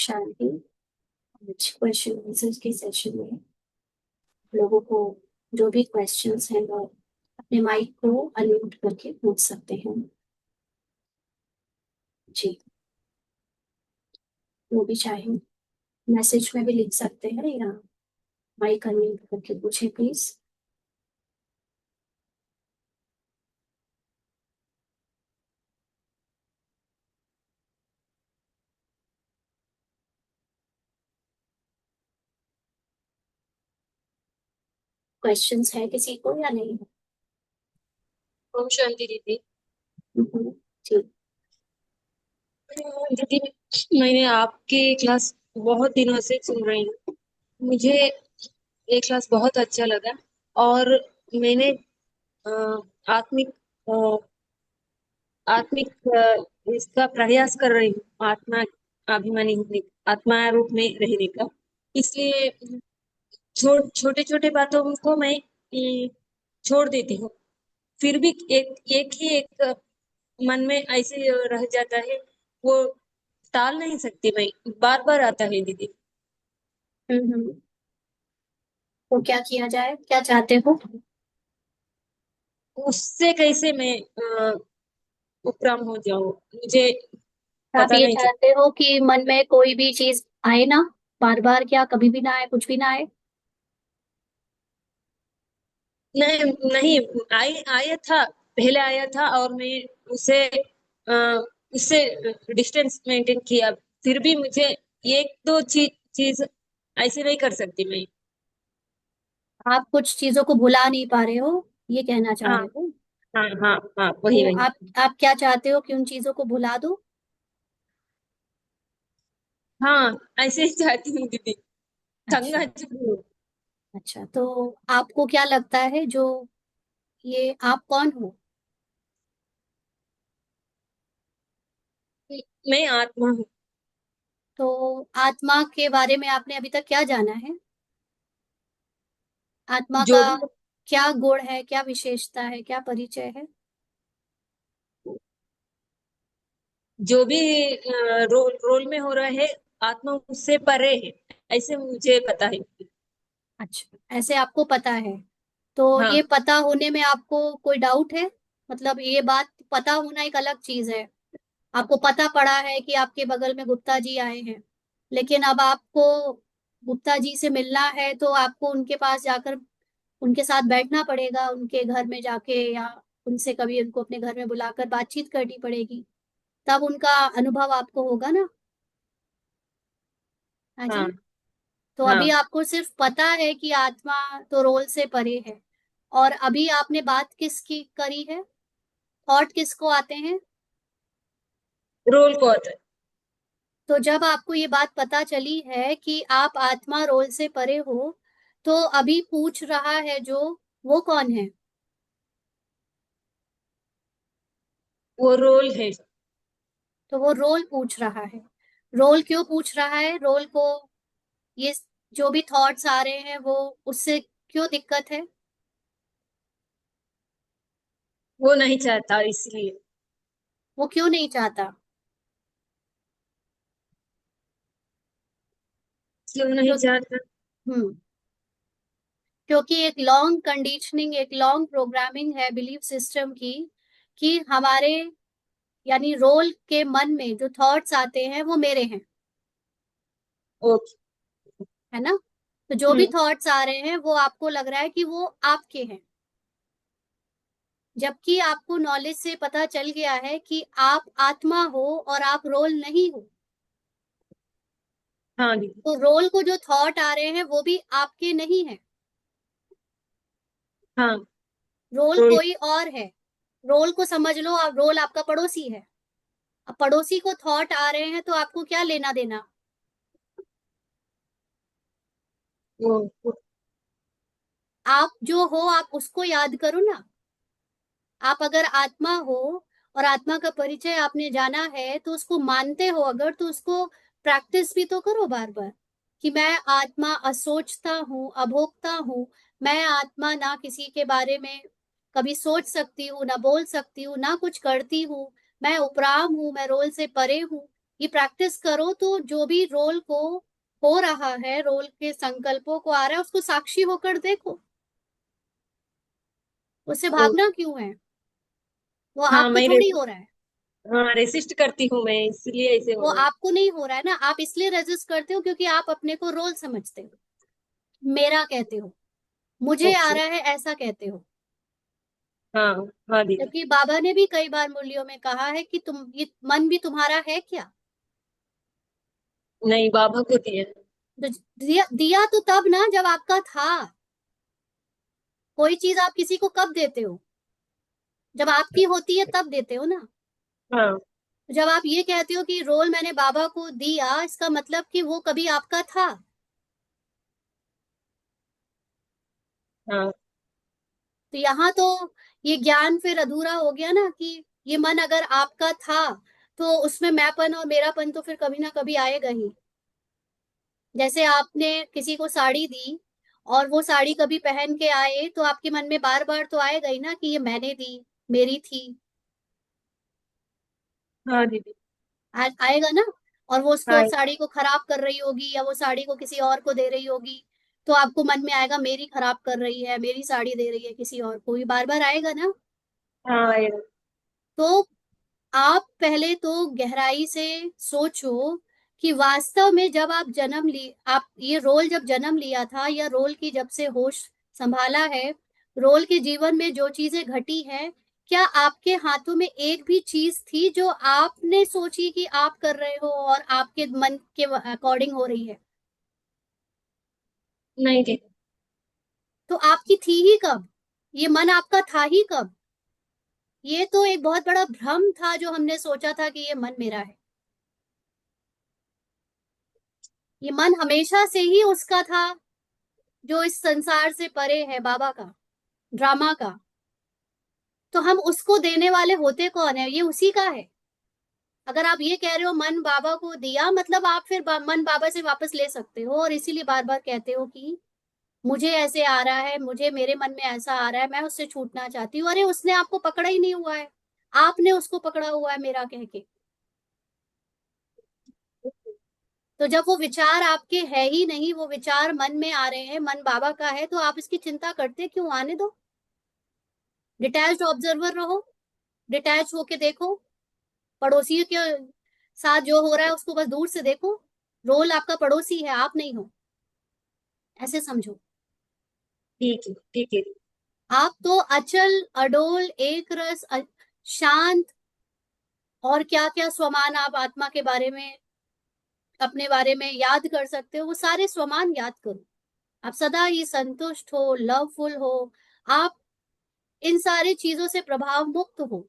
शांति। आज question answer के session में लोगों को जो भी क्वेश्चंस हैं वो अपने माइक को अनम्यूट करके पूछ सकते हैं। जी, जो भी चाहे मैसेज में भी लिख सकते हैं या माइक अनम्यूट करके पूछे प्लीज। क्वेश्चंस है किसी को या नहीं? ओम शांति दीदी। जी। दीदी, मैंने आपकी क्लास बहुत दिनों से सुन रही हूँ। मुझे ये क्लास बहुत अच्छा लगा। और मैंने अ, आत्मिक अ, आत्मिक इसका प्रयास कर रही हूँ, आत्मा अभिमानी होने, आत्मा रूप में रहने का। इसलिए छोटे छोटे बातों को मैं छोड़ देती हूँ। फिर भी एक एक ही एक मन में ऐसे रह जाता है, वो टाल नहीं सकती मैं। बार बार आता है दीदी। हम्म। तो क्या किया जाए, क्या चाहते हो? उससे कैसे मैं उपराम हो जाऊं, मुझे आप पता ये नहीं चलता। चाहते हो कि मन में कोई भी चीज आए ना, बार बार, क्या कभी भी ना आए, कुछ भी ना आए? नहीं नहीं, आया था, पहले आया था और मैं उसे उससे डिस्टेंस मेंटेन किया। फिर भी मुझे एक दो चीज ऐसे नहीं कर सकती मैं। आप कुछ चीजों को भुला नहीं पा रहे हो, ये कहना चाह हाँ रहे हो? हाँ हाँ हाँ, वही तो वही। आप क्या चाहते हो कि उन चीजों को भुला दो? हाँ, ऐसे ही चाहती हूँ दीदी। अच्छा। संगा चुप। अच्छा, तो आपको क्या लगता है, जो ये आप कौन हो? मैं आत्मा हूँ। तो आत्मा के बारे में आपने अभी तक क्या जाना है? आत्मा जो का भी क्या गुण है, क्या विशेषता है, क्या परिचय है? जो भी रोल में हो रहा है, आत्मा उससे परे है, ऐसे मुझे पता है। अच्छा, ऐसे आपको पता है। तो हाँ ये पता होने में आपको कोई डाउट है? मतलब ये बात पता होना एक अलग चीज है। आपको पता पड़ा है कि आपके बगल में गुप्ता जी आए हैं, लेकिन अब आपको गुप्ता जी से मिलना है तो आपको उनके पास जाकर उनके साथ बैठना पड़ेगा, उनके घर में जाके, या उनसे कभी उनको अपने घर में बुलाकर बातचीत करनी पड़ेगी। तब उनका अनुभव आपको होगा ना। हाँ जी। हाँ तो अभी हाँ। आपको सिर्फ पता है कि आत्मा तो रोल से परे है। और अभी आपने बात किसकी करी है? थॉट किसको आते हैं? रोल को आता है। तो जब आपको ये बात पता चली है कि आप आत्मा रोल से परे हो, तो अभी पूछ रहा है जो, वो कौन है? वो रोल है। तो वो रोल पूछ रहा है। रोल क्यों पूछ रहा है रोल को? ये जो भी थॉट्स आ रहे हैं वो उससे क्यों दिक्कत है? वो नहीं चाहता इसलिए। वो क्यों नहीं चाहता? क्यों नहीं क्यों? चाहता? हम्म। क्योंकि एक लॉन्ग कंडीशनिंग, एक लॉन्ग प्रोग्रामिंग है बिलीफ सिस्टम की, कि हमारे, यानी रोल के मन में जो थॉट्स आते हैं वो मेरे हैं, ओके। है ना? तो जो भी हम्म। थॉट्स आ रहे हैं वो आपको लग रहा है कि वो आपके हैं, जबकि आपको नॉलेज से पता चल गया है कि आप आत्मा हो और आप रोल नहीं हो। हाँ दीदी। तो रोल को जो थॉट आ रहे हैं वो भी आपके नहीं है। हाँ। Role role. कोई और है। रोल को समझ लो, आप रोल आपका पड़ोसी है। अब पड़ोसी को थॉट आ रहे हैं तो आपको क्या लेना देना? वो आप जो हो आप उसको याद करो ना। आप अगर आत्मा हो और आत्मा का परिचय आपने जाना है तो उसको मानते हो अगर, तो उसको प्रैक्टिस भी तो करो बार बार, कि मैं आत्मा असोचता हूँ, अभोक्ता हूँ। मैं आत्मा ना किसी के बारे में कभी सोच सकती हूँ, ना बोल सकती हूँ, ना कुछ करती हूँ। मैं उपराम हूँ, मैं रोल से परे हूँ। ये प्रैक्टिस करो तो जो भी रोल को हो रहा है, रोल के संकल्पों को आ रहा है, उसको साक्षी होकर देखो। उससे तो भागना क्यों है? वो हाँ आपको मैं थोड़ी हो रहा है। हाँ रेसिस्ट करती हूँ मैं, इसलिए ऐसे हो वो रहा है। आपको नहीं हो रहा है ना, आप इसलिए रेजिस्ट करते हो क्योंकि आप अपने को रोल समझते हो, मेरा कहते हो, मुझे आ ओके। रहा है ऐसा कहते हो। हाँ। हाँ दीदी। जबकि बाबा ने भी कई बार मुरलियों में कहा है कि तुम, ये मन भी तुम्हारा है क्या? नहीं, बाबा को दिया। तो दिया तो तब ना जब आपका था। कोई चीज आप किसी को कब देते हो? जब आपकी होती है तब देते हो ना। हाँ। जब आप ये कहते हो कि रोल मैंने बाबा को दिया, इसका मतलब कि वो कभी आपका था। हाँ। तो यहाँ तो ये ज्ञान फिर अधूरा हो गया ना, कि ये मन अगर आपका था तो उसमें मैंपन और मेरापन तो फिर कभी ना कभी आएगा ही। जैसे आपने किसी को साड़ी दी और वो साड़ी कभी पहन के आए तो आपके मन में बार बार तो आएगा ही ना कि ये मैंने दी, मेरी थी। हाँ दीदी। आएगा ना। और वो उसको हाँ। साड़ी को खराब कर रही होगी या वो साड़ी को किसी और को दे रही होगी, तो आपको मन में आएगा मेरी खराब कर रही है, मेरी साड़ी दे रही है किसी और को, ये बार बार आएगा ना। हाँ। तो आप पहले तो गहराई से सोचो कि वास्तव में जब आप जन्म ली, आप ये रोल जब जन्म लिया था या रोल की जब से होश संभाला है, रोल के जीवन में जो चीजें घटी हैं, क्या आपके हाथों में एक भी चीज थी जो आपने सोची कि आप कर रहे हो और आपके मन के अकॉर्डिंग हो रही है? नहीं दीदी। तो आपकी थी ही कब? ये मन आपका था ही कब? ये तो एक बहुत बड़ा भ्रम था जो हमने सोचा था कि ये मन मेरा है। ये मन हमेशा से ही उसका था, जो इस संसार से परे है, बाबा का, ड्रामा का। तो हम उसको देने वाले होते कौन है? ये उसी का है। अगर आप ये कह रहे हो मन बाबा को दिया, मतलब आप फिर मन बाबा से वापस ले सकते हो, और इसीलिए बार बार कहते हो कि मुझे ऐसे आ रहा है, मुझे मेरे मन में ऐसा आ रहा है, मैं उससे छूटना चाहती हूँ। अरे उसने आपको पकड़ा ही नहीं हुआ है, आपने उसको पकड़ा हुआ है मेरा कह के। तो जब वो विचार आपके है ही नहीं, वो विचार मन में आ रहे हैं, मन बाबा का है, तो आप इसकी चिंता करते क्यों? आने दो। डिटैच्ड ऑब्जर्वर रहो, डिटैच होके देखो। पड़ोसी के साथ जो हो रहा है उसको बस दूर से देखो। रोल आपका पड़ोसी है, आप नहीं हो, ऐसे समझो। ठीक है, ठीक है। आप तो अचल, अडोल, एक रस, शांत, और क्या क्या स्वमान आप आत्मा के बारे में, अपने बारे में याद कर सकते हो, वो सारे स्वमान याद करो। आप सदा ही संतुष्ट हो, लवफुल हो, आप इन सारी चीजों से प्रभाव मुक्त हो।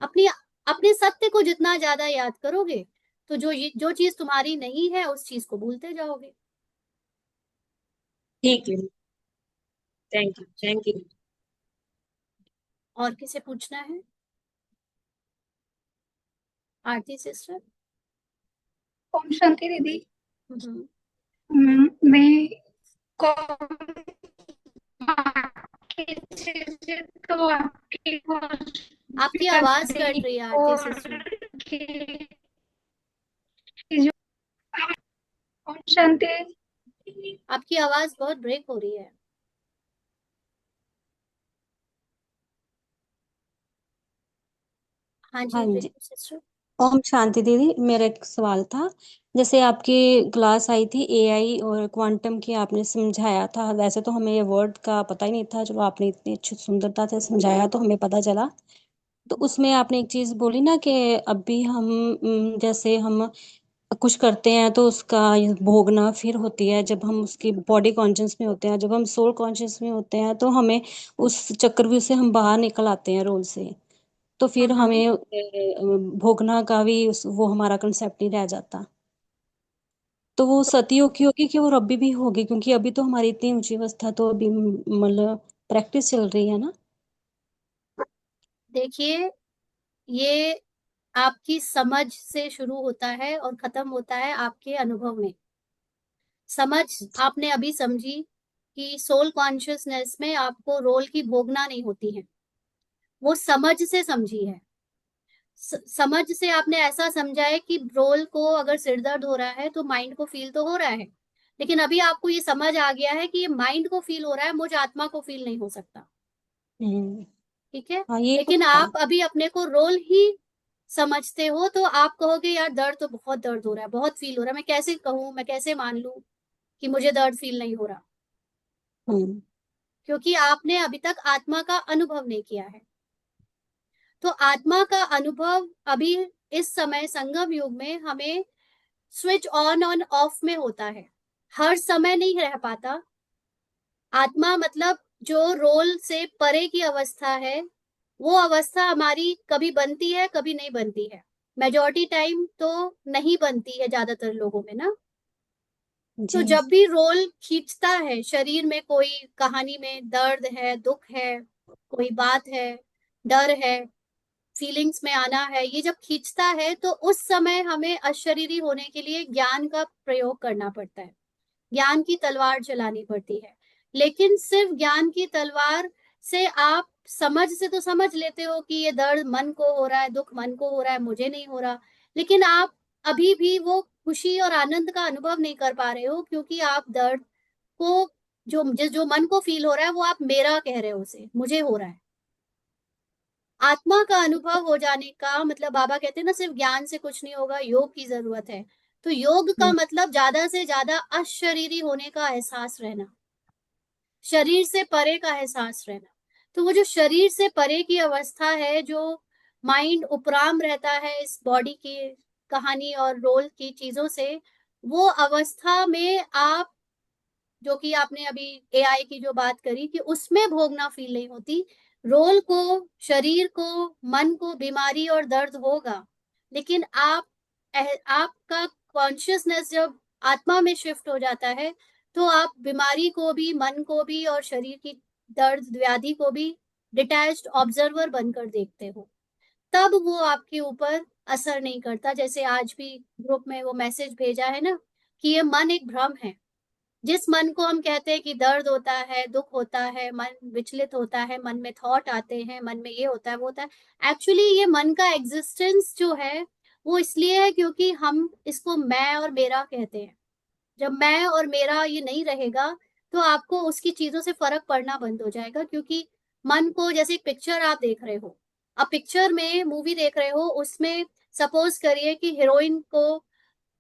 अपनी, अपने सत्य को जितना ज्यादा याद करोगे, तो जो चीज तुम्हारी नहीं है उस चीज को भूलते जाओगे। ठीक है। Thank you, thank you. और किसे पूछना है? आरती सिस्टर। ओम शांति दीदी। हम्म। मैं कॉल आपकी चीजें तो आपकी कोशिश आपकी कर आवाज दी कट रही है आरती और सिस्टर। कि जो ओम शांति। आपकी आवाज बहुत ब्रेक हो रही है। हाँ हाँ जी, जी। रेखा सिस्टर। ओम शांति दीदी, मेरा एक सवाल था। जैसे आपकी क्लास आई थी एआई और क्वांटम की, आपने समझाया था। वैसे तो हमें ये वर्ड का पता ही नहीं था, जो आपने इतनी अच्छी सुंदरता से समझाया तो हमें पता चला। तो उसमें आपने एक चीज बोली ना कि अभी हम जैसे हम कुछ करते हैं तो उसका ये भोगना फिर होती है जब हम उसकी बॉडी कॉन्शियस में होते हैं। जब हम सोल कॉन्शियस में होते हैं तो हमें उस चक्रव्यूह से हम बाहर निकल आते हैं रोल से। तो फिर हाँ, हमें भोगना का भी वो हमारा कंसेप्ट ही रह जाता। तो वो सतयुग की होगी कि वो अभी भी होगी? क्योंकि अभी तो हमारी इतनी ऊंची अवस्था तो अभी मतलब प्रैक्टिस चल रही है ना। देखिए, ये आपकी समझ से शुरू होता है और खत्म होता है आपके अनुभव में। समझ आपने अभी समझी कि सोल कॉन्शियसनेस में आपको रोल की भोगना नहीं होती है, वो समझ से समझी है। समझ से आपने ऐसा समझा है कि रोल को अगर सिर दर्द हो रहा है तो माइंड को फील तो हो रहा है, लेकिन अभी आपको ये समझ आ गया है कि ये माइंड को फील हो रहा है, मुझ आत्मा को फील नहीं हो सकता। हम्म। ठीक है। हाँ, ये तो लेकिन था। आप अभी अपने को रोल ही समझते हो, तो आप कहोगे यार दर्द तो बहुत दर्द हो रहा है, बहुत फील हो रहा है, मैं कैसे कहूँ, मैं कैसे मान लूं कि मुझे दर्द फील नहीं हो रहा, हम्म। क्योंकि आपने अभी तक आत्मा का अनुभव नहीं किया है। तो आत्मा का अनुभव अभी इस समय संगम युग में हमें स्विच ऑन ऑन ऑफ में होता है, हर समय नहीं रह पाता। आत्मा मतलब जो रोल से परे की अवस्था है, वो अवस्था हमारी कभी बनती है कभी नहीं बनती है। मेजोरिटी टाइम तो नहीं बनती है ज्यादातर लोगों में ना। तो जी। जब भी रोल खींचता है शरीर में, कोई कहानी में दर्द है, दुख है, कोई बात है, डर है, फीलिंग्स में आना है, ये जब खींचता है तो उस समय हमें अशरीरी होने के लिए ज्ञान का प्रयोग करना पड़ता है, ज्ञान की तलवार चलानी पड़ती है। लेकिन सिर्फ ज्ञान की तलवार से आप समझ से तो समझ लेते हो कि ये दर्द मन को हो रहा है, दुख मन को हो रहा है, मुझे नहीं हो रहा, लेकिन आप अभी भी वो खुशी और आनंद का अनुभव नहीं कर पा रहे हो, क्योंकि आप दर्द को, जो मन को फील हो रहा है वो आप मेरा कह रहे हो, उसे मुझे हो रहा है। आत्मा का अनुभव हो जाने का मतलब, बाबा कहते हैं ना सिर्फ ज्ञान से कुछ नहीं होगा, योग की जरूरत है। तो योग का मतलब ज्यादा से ज्यादा अशरीरी होने का एहसास रहना, शरीर से परे का एहसास रहना। तो वो जो शरीर से परे की अवस्था है, जो माइंड उपराम रहता है इस बॉडी की कहानी और रोल की चीजों से, वो अवस्था में आप, जो कि आपने अभी एआई की जो बात करी कि उसमें भोगना फील नहीं होती। रोल को, शरीर को, मन को बीमारी और दर्द होगा, लेकिन आपका कॉन्शियसनेस जब आत्मा में शिफ्ट हो जाता है, तो आप बीमारी को भी, मन को भी और शरीर की दर्द व्याधि को भी डिटैच्ड ऑब्जर्वर बनकर देखते हो। तब वो आपके ऊपर असर नहीं करता। जैसे आज भी ग्रुप में वो मैसेज भेजा है ना कि ये मन एक भ्रम है। जिस मन को हम कहते हैं कि दर्द होता है, दुख होता है, मन विचलित होता है, मन में थॉट आते हैं, मन में ये होता है वो होता है, एक्चुअली ये मन का एग्जिस्टेंस जो है वो इसलिए है क्योंकि हम इसको मैं और मेरा कहते हैं। जब मैं और मेरा ये नहीं रहेगा, तो आपको उसकी चीजों से फर्क पड़ना बंद हो जाएगा। क्योंकि मन को, जैसे एक पिक्चर आप देख रहे हो, अब पिक्चर में मूवी देख रहे हो, उसमें सपोज करिए कि हीरोइन को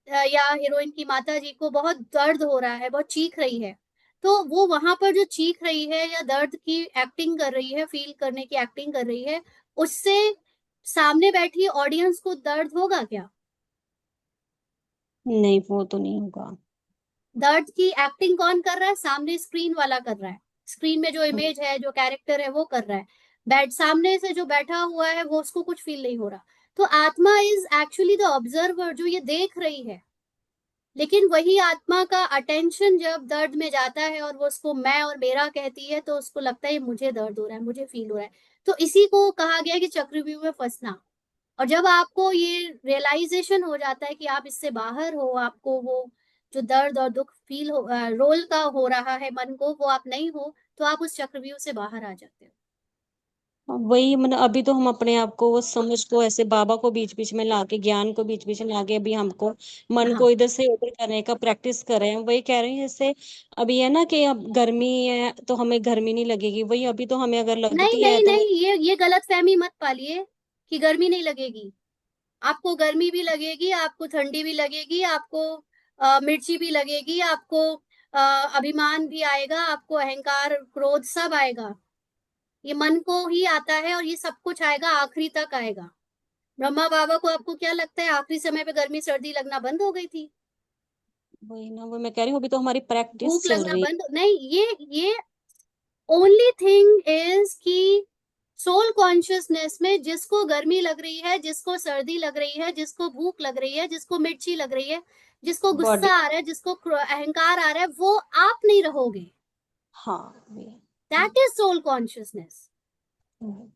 या हीरोइन की माता जी को बहुत दर्द हो रहा है, बहुत चीख रही है, तो वो वहां पर जो चीख रही है या दर्द की एक्टिंग कर रही है, फील करने की एक्टिंग कर रही है, उससे सामने बैठी ऑडियंस को दर्द होगा क्या? नहीं, वो तो नहीं होगा। दर्द की एक्टिंग कौन कर रहा है? सामने स्क्रीन वाला कर रहा है। स्क्रीन में जो इमेज है, जो कैरेक्टर है, वो कर रहा है। बैठ सामने से जो बैठा हुआ है वो, उसको कुछ फील नहीं हो रहा। तो आत्मा इज एक्चुअली द ऑब्जर्वर, जो ये देख रही है। लेकिन वही आत्मा का अटेंशन जब दर्द में जाता है और वो उसको मैं और मेरा कहती है, तो उसको लगता है मुझे दर्द हो रहा है, मुझे फील हो रहा है। तो इसी को कहा गया कि चक्रव्यूह में फंसना। और जब आपको ये रियलाइजेशन हो जाता है कि आप इससे बाहर हो, आपको वो जो दर्द और दुख फील हो, रोल का हो रहा है मन को, वो आप नहीं हो, तो आप उस चक्रव्यूह से बाहर आ जाते हो। वही मतलब अभी तो हम अपने आप को वो समझ को ऐसे बाबा को बीच बीच में लाके, ज्ञान को बीच बीच में लाके, अभी हमको मन हाँ। को इधर से उधर करने का प्रैक्टिस कर रहे हैं। वही कह रहे हैं जैसे अभी है ना कि अब गर्मी है तो हमें गर्मी नहीं लगेगी, वही अभी तो हमें अगर नहीं लगती है नहीं तो नहीं, ये गलत फहमी मत पालिए कि गर्मी नहीं लगेगी। आपको गर्मी भी लगेगी, आपको ठंडी भी लगेगी, आपको मिर्ची भी लगेगी, आपको अभिमान भी आएगा, आपको अहंकार क्रोध सब आएगा। ये मन को ही आता है और ये सब कुछ आएगा, आखिरी तक आएगा। ब्रह्मा बाबा को आपको क्या लगता है आखिरी समय पे गर्मी सर्दी लगना बंद हो गई थी? वही ना, वो मैं कह रही हूँ अभी तो हमारी प्रैक्टिस भूख चल लगना रही है। बंद नहीं, ये ओनली थिंग इज कि सोल कॉन्शियसनेस में जिसको गर्मी लग रही है, जिसको सर्दी लग रही है, जिसको भूख लग रही है, जिसको मिर्ची लग रही है, जिसको बॉडी। गुस्सा आ रहा है, जिसको अहंकार आ रहा है, वो आप नहीं रहोगे। हाँ ये। That is soul consciousness. Hmm.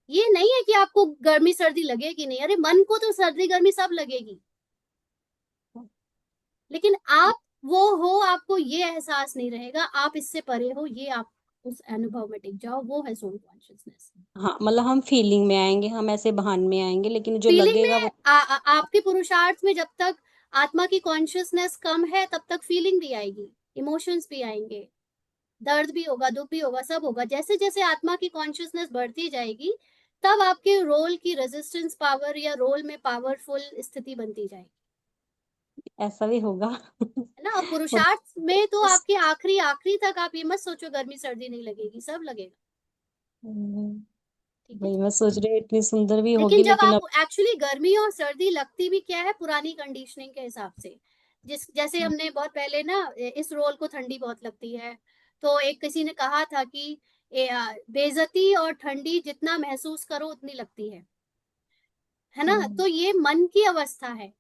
ये नहीं है कि आपको गर्मी सर्दी लगेगी नहीं, अरे मन को तो सर्दी गर्मी सब लगेगी, लेकिन आप वो हो, आपको ये एहसास नहीं रहेगा, आप इससे परे हो, ये आप उस अनुभव में टिक जाओ, वो है सोल कॉन्शियसनेस। हाँ, मतलब हम फीलिंग में आएंगे, हम ऐसे भान में आएंगे, लेकिन जो फीलिंग लगेगा में वो। आपके पुरुषार्थ में जब तक आत्मा की कॉन्शियसनेस कम है, तब तक फीलिंग भी आएगी, इमोशंस भी आएंगे, दर्द भी होगा, दुख भी होगा, सब होगा। जैसे जैसे आत्मा की कॉन्शियसनेस बढ़ती जाएगी, तब आपके रोल की रेजिस्टेंस पावर या रोल में पावरफुल स्थिति बनती जाएगी, ऐसा भी होगा। है ना। और और पुरुषार्थ में तो बस, आपके आखिरी आखिरी तक आप ये मत सोचो गर्मी सर्दी नहीं लगेगी, सब लगेगा। ठीक है। वही मैं सोच रही हूँ, इतनी सुंदर भी लेकिन होगी, जब लेकिन आप अब। एक्चुअली गर्मी और सर्दी लगती भी क्या है, पुरानी कंडीशनिंग के हिसाब से, जैसे हमने बहुत पहले ना, इस रोल को ठंडी बहुत लगती है, तो एक किसी ने कहा था कि बेइज्जती और ठंडी जितना महसूस करो उतनी लगती है ना। तो ये मन की अवस्था है।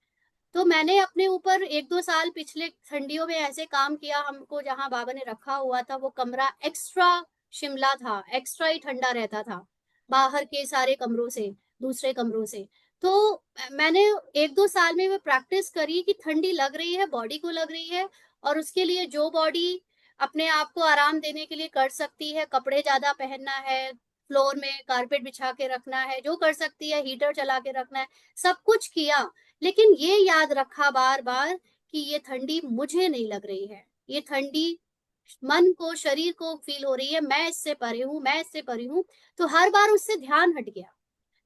तो मैंने अपने ऊपर 1-2 साल पिछले ठंडियों में ऐसे काम किया, हमको जहां बाबा ने रखा हुआ था वो कमरा एक्स्ट्रा शिमला था, एक्स्ट्रा ही ठंडा रहता था बाहर के सारे कमरों से, दूसरे कमरों से। तो मैंने 1-2 साल में वो प्रैक्टिस करी कि ठंडी लग रही है, बॉडी को लग रही है, और उसके लिए जो बॉडी अपने आप को आराम देने के लिए कर सकती है, कपड़े ज्यादा पहनना है, फ्लोर में कारपेट बिछा के रखना है, जो कर सकती है हीटर चला के रखना है, सब कुछ किया। लेकिन ये याद रखा बार बार कि ये ठंडी मुझे नहीं लग रही है, ये ठंडी मन को, शरीर को फील हो रही है, मैं इससे परे हूं, मैं इससे परे हूं। तो हर बार उससे ध्यान हट गया।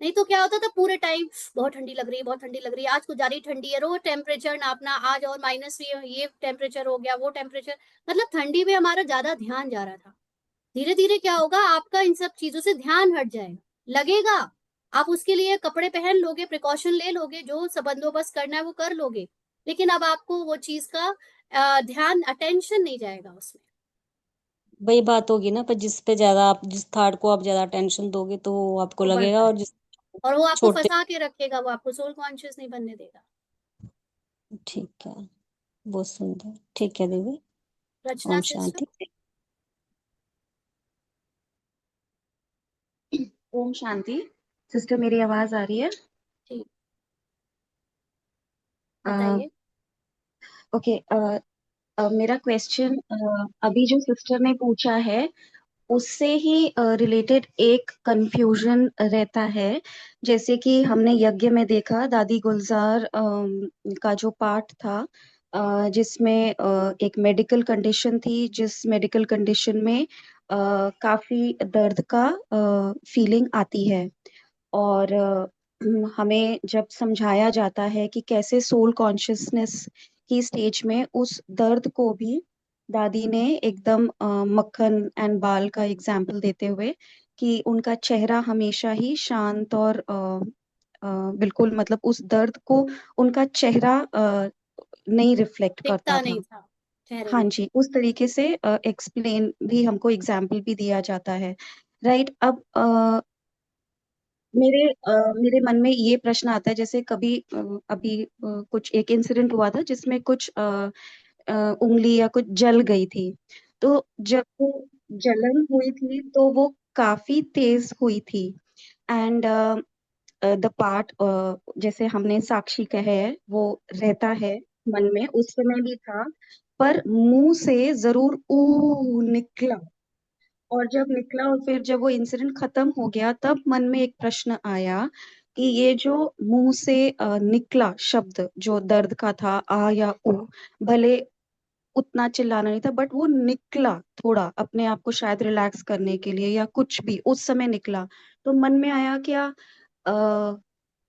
नहीं तो क्या होता था, पूरे टाइम बहुत ठंडी लग रही है, बहुत ठंडी लग रही है, आज कुछ ज्यादा ठंडी है, रोज टेम्परेचर नापना, आज और माइनस ये टेम्परेचर हो गया, वो टेम्परेचर, मतलब ठंडी में हमारा ज्यादा ध्यान जा रहा था। धीरे धीरे क्या होगा, आपका इन सब चीजों से ध्यान हट जाएगा, लगेगा, आप उसके लिए कपड़े पहन लोगे, प्रिकॉशन ले लोगे, जो सब बंदोबस्त करना है वो कर लोगे, लेकिन अब आपको वो चीज का ध्यान, अटेंशन नहीं जाएगा उसमें। वही बात होगी ना, पर जिस पे ज्यादा आप, जिस थाट को आप ज्यादा टेंशन दोगे तो वो आपको वो लगेगा, बढ़ता और है, जिस और वो आपको छोटे। फंसा के रखेगा, वो आपको सोल कॉन्शियस नहीं बनने देगा। ठीक है, बहुत सुंदर। ठीक है दीदी। रचना ओम सिस्टर। शांति। ओम शांति। सिस्टर मेरी आवाज आ रही है? ठीक, अ, बताइए। ओके। मेरा क्वेश्चन अभी जो सिस्टर ने पूछा है उससे ही रिलेटेड एक कंफ्यूजन रहता है। जैसे कि हमने यज्ञ में देखा दादी गुलजार का जो पार्ट था, जिसमें एक मेडिकल कंडीशन थी, जिस मेडिकल कंडीशन में काफी दर्द का फीलिंग आती है। और हमें जब समझाया जाता है कि कैसे सोल कॉन्शियसनेस की स्टेज में उस दर्द को भी, दादी ने एकदम मक्खन एंड बाल का एग्जाम्पल देते हुए, कि उनका चेहरा हमेशा ही शांत और बिल्कुल, मतलब उस दर्द को उनका चेहरा नहीं रिफ्लेक्ट करता दिखता था। नहीं था चेहरे हाँ में। जी, उस तरीके से एक्सप्लेन भी हमको एग्जाम्पल भी दिया जाता है। राइट। अब मेरे मन में ये प्रश्न आता है, जैसे कभी अभी कुछ एक इंसिडेंट हुआ था जिसमें कुछ उंगली या कुछ जल गई थी। तो जब वो जलन हुई थी तो वो काफी तेज हुई थी। एंड द पार्ट, जैसे हमने साक्षी कहे है, वो रहता है मन में, उस समय भी था, पर मुंह से जरूर ऊ निकला। और जब निकला और फिर जब वो इंसिडेंट खत्म हो गया, तब मन में एक प्रश्न आया कि ये जो मुंह से निकला शब्द जो दर्द का था, आ या ऊ, भले उतना चिल्लाना नहीं था, बट वो निकला थोड़ा अपने आप को शायद रिलैक्स करने के लिए या कुछ भी उस समय निकला। तो मन में आया,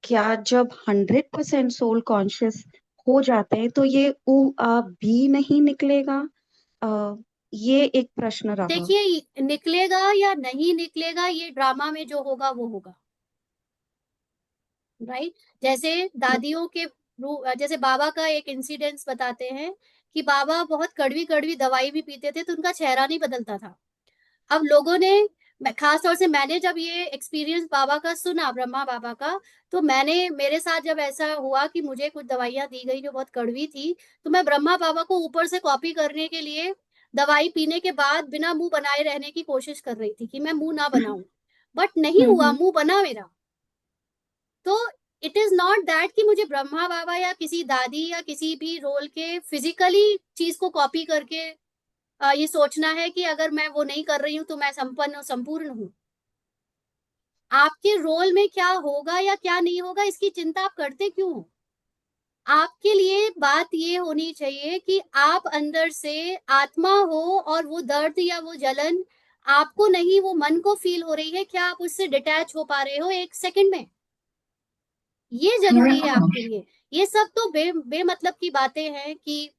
क्या जब 100% सोल कॉन्शियस हो जाते हैं तो ये ऊ आ भी नहीं निकलेगा? अ, ये एक प्रश्न रहा। देखिए, निकलेगा या नहीं निकलेगा, ये ड्रामा में जो होगा वो होगा, राइट। जैसे दादियों के जैसे बाबा का एक इंसिडेंस बताते हैं कि बाबा बहुत कड़वी कड़वी दवाई भी पीते थे, तो उनका चेहरा नहीं बदलता था। अब लोगों ने, खास तौर से मैंने जब ये एक्सपीरियंस बाबा का सुना, ब्रह्मा बाबा का, तो मेरे साथ जब ऐसा हुआ कि मुझे कुछ दवाइयां दी गई जो बहुत कड़वी थी, तो मैं ब्रह्मा बाबा को ऊपर से कॉपी करने के लिए दवाई पीने के बाद बिना मुंह बनाए रहने की कोशिश कर रही थी कि मैं मुंह ना बनाऊं, बट नहीं हुआ, हम्म। मुंह बना मेरा। तो इट इज नॉट दैट कि मुझे ब्रह्मा बाबा या किसी दादी या किसी भी रोल के फिजिकली चीज को कॉपी करके ये सोचना है कि अगर मैं वो नहीं कर रही हूँ तो मैं संपन्न और संपूर्ण हूँ। आपके रोल में क्या होगा या क्या नहीं होगा इसकी चिंता आप करते क्यों हो? आपके लिए बात ये होनी चाहिए कि आप अंदर से आत्मा हो और वो दर्द या वो जलन आपको नहीं, वो मन को फील हो रही है, क्या आप उससे डिटैच हो पा रहे हो एक सेकंड में? ये जरूरी है आपके लिए। ये सब तो बेमतलब की बातें हैं कि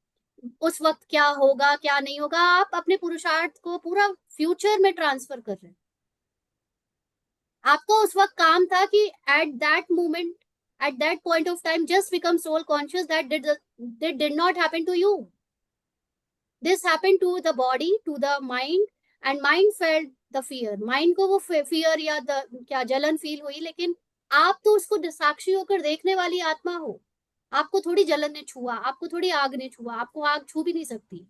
उस वक्त क्या होगा क्या नहीं होगा। आप अपने पुरुषार्थ को पूरा फ्यूचर में ट्रांसफर कर रहे हैं। आपको उस वक्त काम था कि at that moment, at that point of time, just become soul conscious that did not happen to you. This happened to the body, to the mind, and mind felt the fear. Mind को वो fear या क्या जलन feel हुई, लेकिन आप तो उसको साक्षी होकर देखने वाली आत्मा हो। आपको थोड़ी जलन ने छुआ, आपको थोड़ी आग ने छुआ, आपको आग छू भी नहीं सकती।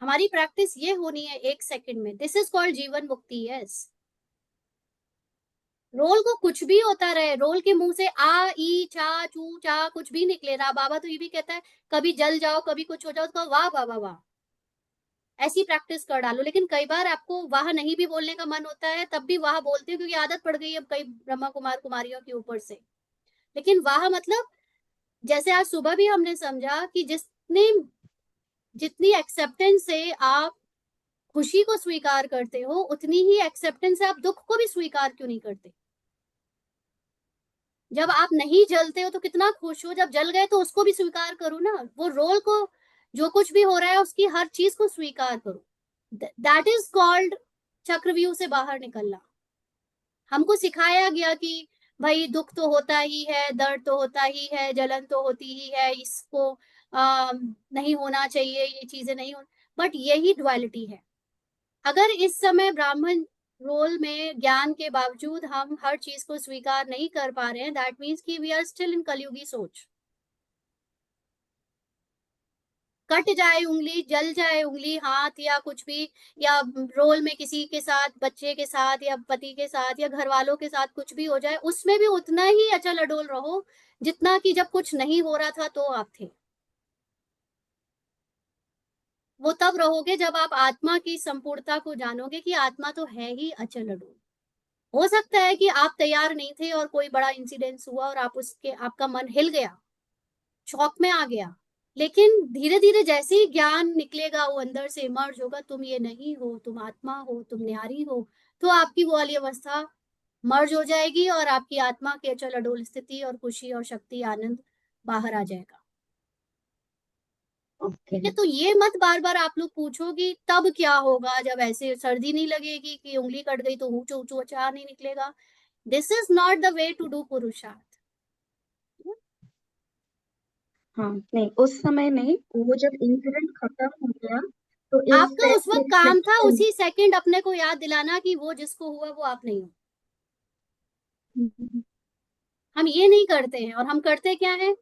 हमारी प्रैक्टिस ये होनी है एक सेकंड में। दिस इज कॉल्ड जीवन मुक्ति। यस, रोल को कुछ भी होता रहे, रोल के मुंह से आ ई चा चू चा कुछ भी निकले रहा। बाबा तो ये भी कहता है कभी जल जाओ कभी कुछ हो जाओ तो वाह बाबा वाह, ऐसी प्रैक्टिस कर डालो। लेकिन कई बार आपको वाह नहीं भी बोलने का मन होता है, तब भी वाह बोलते हो क्योंकि आदत पड़ गई है कई ब्रह्मा कुमार कुमारियों के ऊपर से। लेकिन वाह मतलब, जैसे आज सुबह भी हमने समझा कि जितनी एक्सेप्टेंस से आप खुशी को स्वीकार करते हो, उतनी ही एक्सेप्टेंस से आप दुख को भी स्वीकार क्यों नहीं करते? जब आप नहीं जलते हो तो कितना खुश हो, जब जल गए तो उसको भी स्वीकार करो ना। वो रोल को, जो कुछ भी हो रहा है उसकी हर चीज को स्वीकार करो। दैट इज कॉल्ड चक्रव्यूह से बाहर निकलना। हमको सिखाया गया कि भाई दुख तो होता ही है, दर्द तो होता ही है, जलन तो होती ही है, इसको नहीं होना चाहिए, ये चीजें नहीं हो। बट यही ड्युअलिटी है। अगर इस समय ब्राह्मण रोल में ज्ञान के बावजूद हम हर चीज को स्वीकार नहीं कर पा रहे हैं, दैट मीन्स कि वी आर स्टिल इन कलयुगी सोच। कट जाए उंगली, जल जाए उंगली, हाथ या कुछ भी, या रोल में किसी के साथ, बच्चे के साथ या पति के साथ या घर वालों के साथ कुछ भी हो जाए, उसमें भी उतना ही अचल अडोल रहो जितना कि जब कुछ नहीं हो रहा था तो आप थे। वो तब रहोगे जब आप आत्मा की संपूर्णता को जानोगे कि आत्मा तो है ही अचल अडोल। हो सकता है कि आप तैयार नहीं थे और कोई बड़ा इंसिडेंस हुआ और आपका मन हिल गया, शॉक में आ गया, लेकिन धीरे धीरे जैसे ही ज्ञान निकलेगा, वो अंदर से इमर्ज होगा, तुम ये नहीं हो, तुम आत्मा हो, तुम न्यारी हो, तो आपकी वो वाली अवस्था मर्ज हो जाएगी और आपकी आत्मा की अचल अडोल स्थिति और खुशी और शक्ति आनंद बाहर आ जाएगा। ठीक है, तो ये मत बार बार आप लोग पूछो कि तब क्या होगा जब ऐसे सर्दी नहीं लगेगी कि उंगली कट गई तो ऊंचो ऊंचो चार नहीं निकलेगा। This is not the way to do पुरुषार्थ। हाँ, नहीं उस समय नहीं, वो जब इंसिडेंट खत्म हो गया तो एक आपका उस सेल्फ वक्त काम था रिफ्लेक्शन। उसी सेकंड अपने को याद दिलाना कि वो जिसको हुआ वो आप नहीं हो। हम ये नहीं करते हैं। और हम करते क्या है,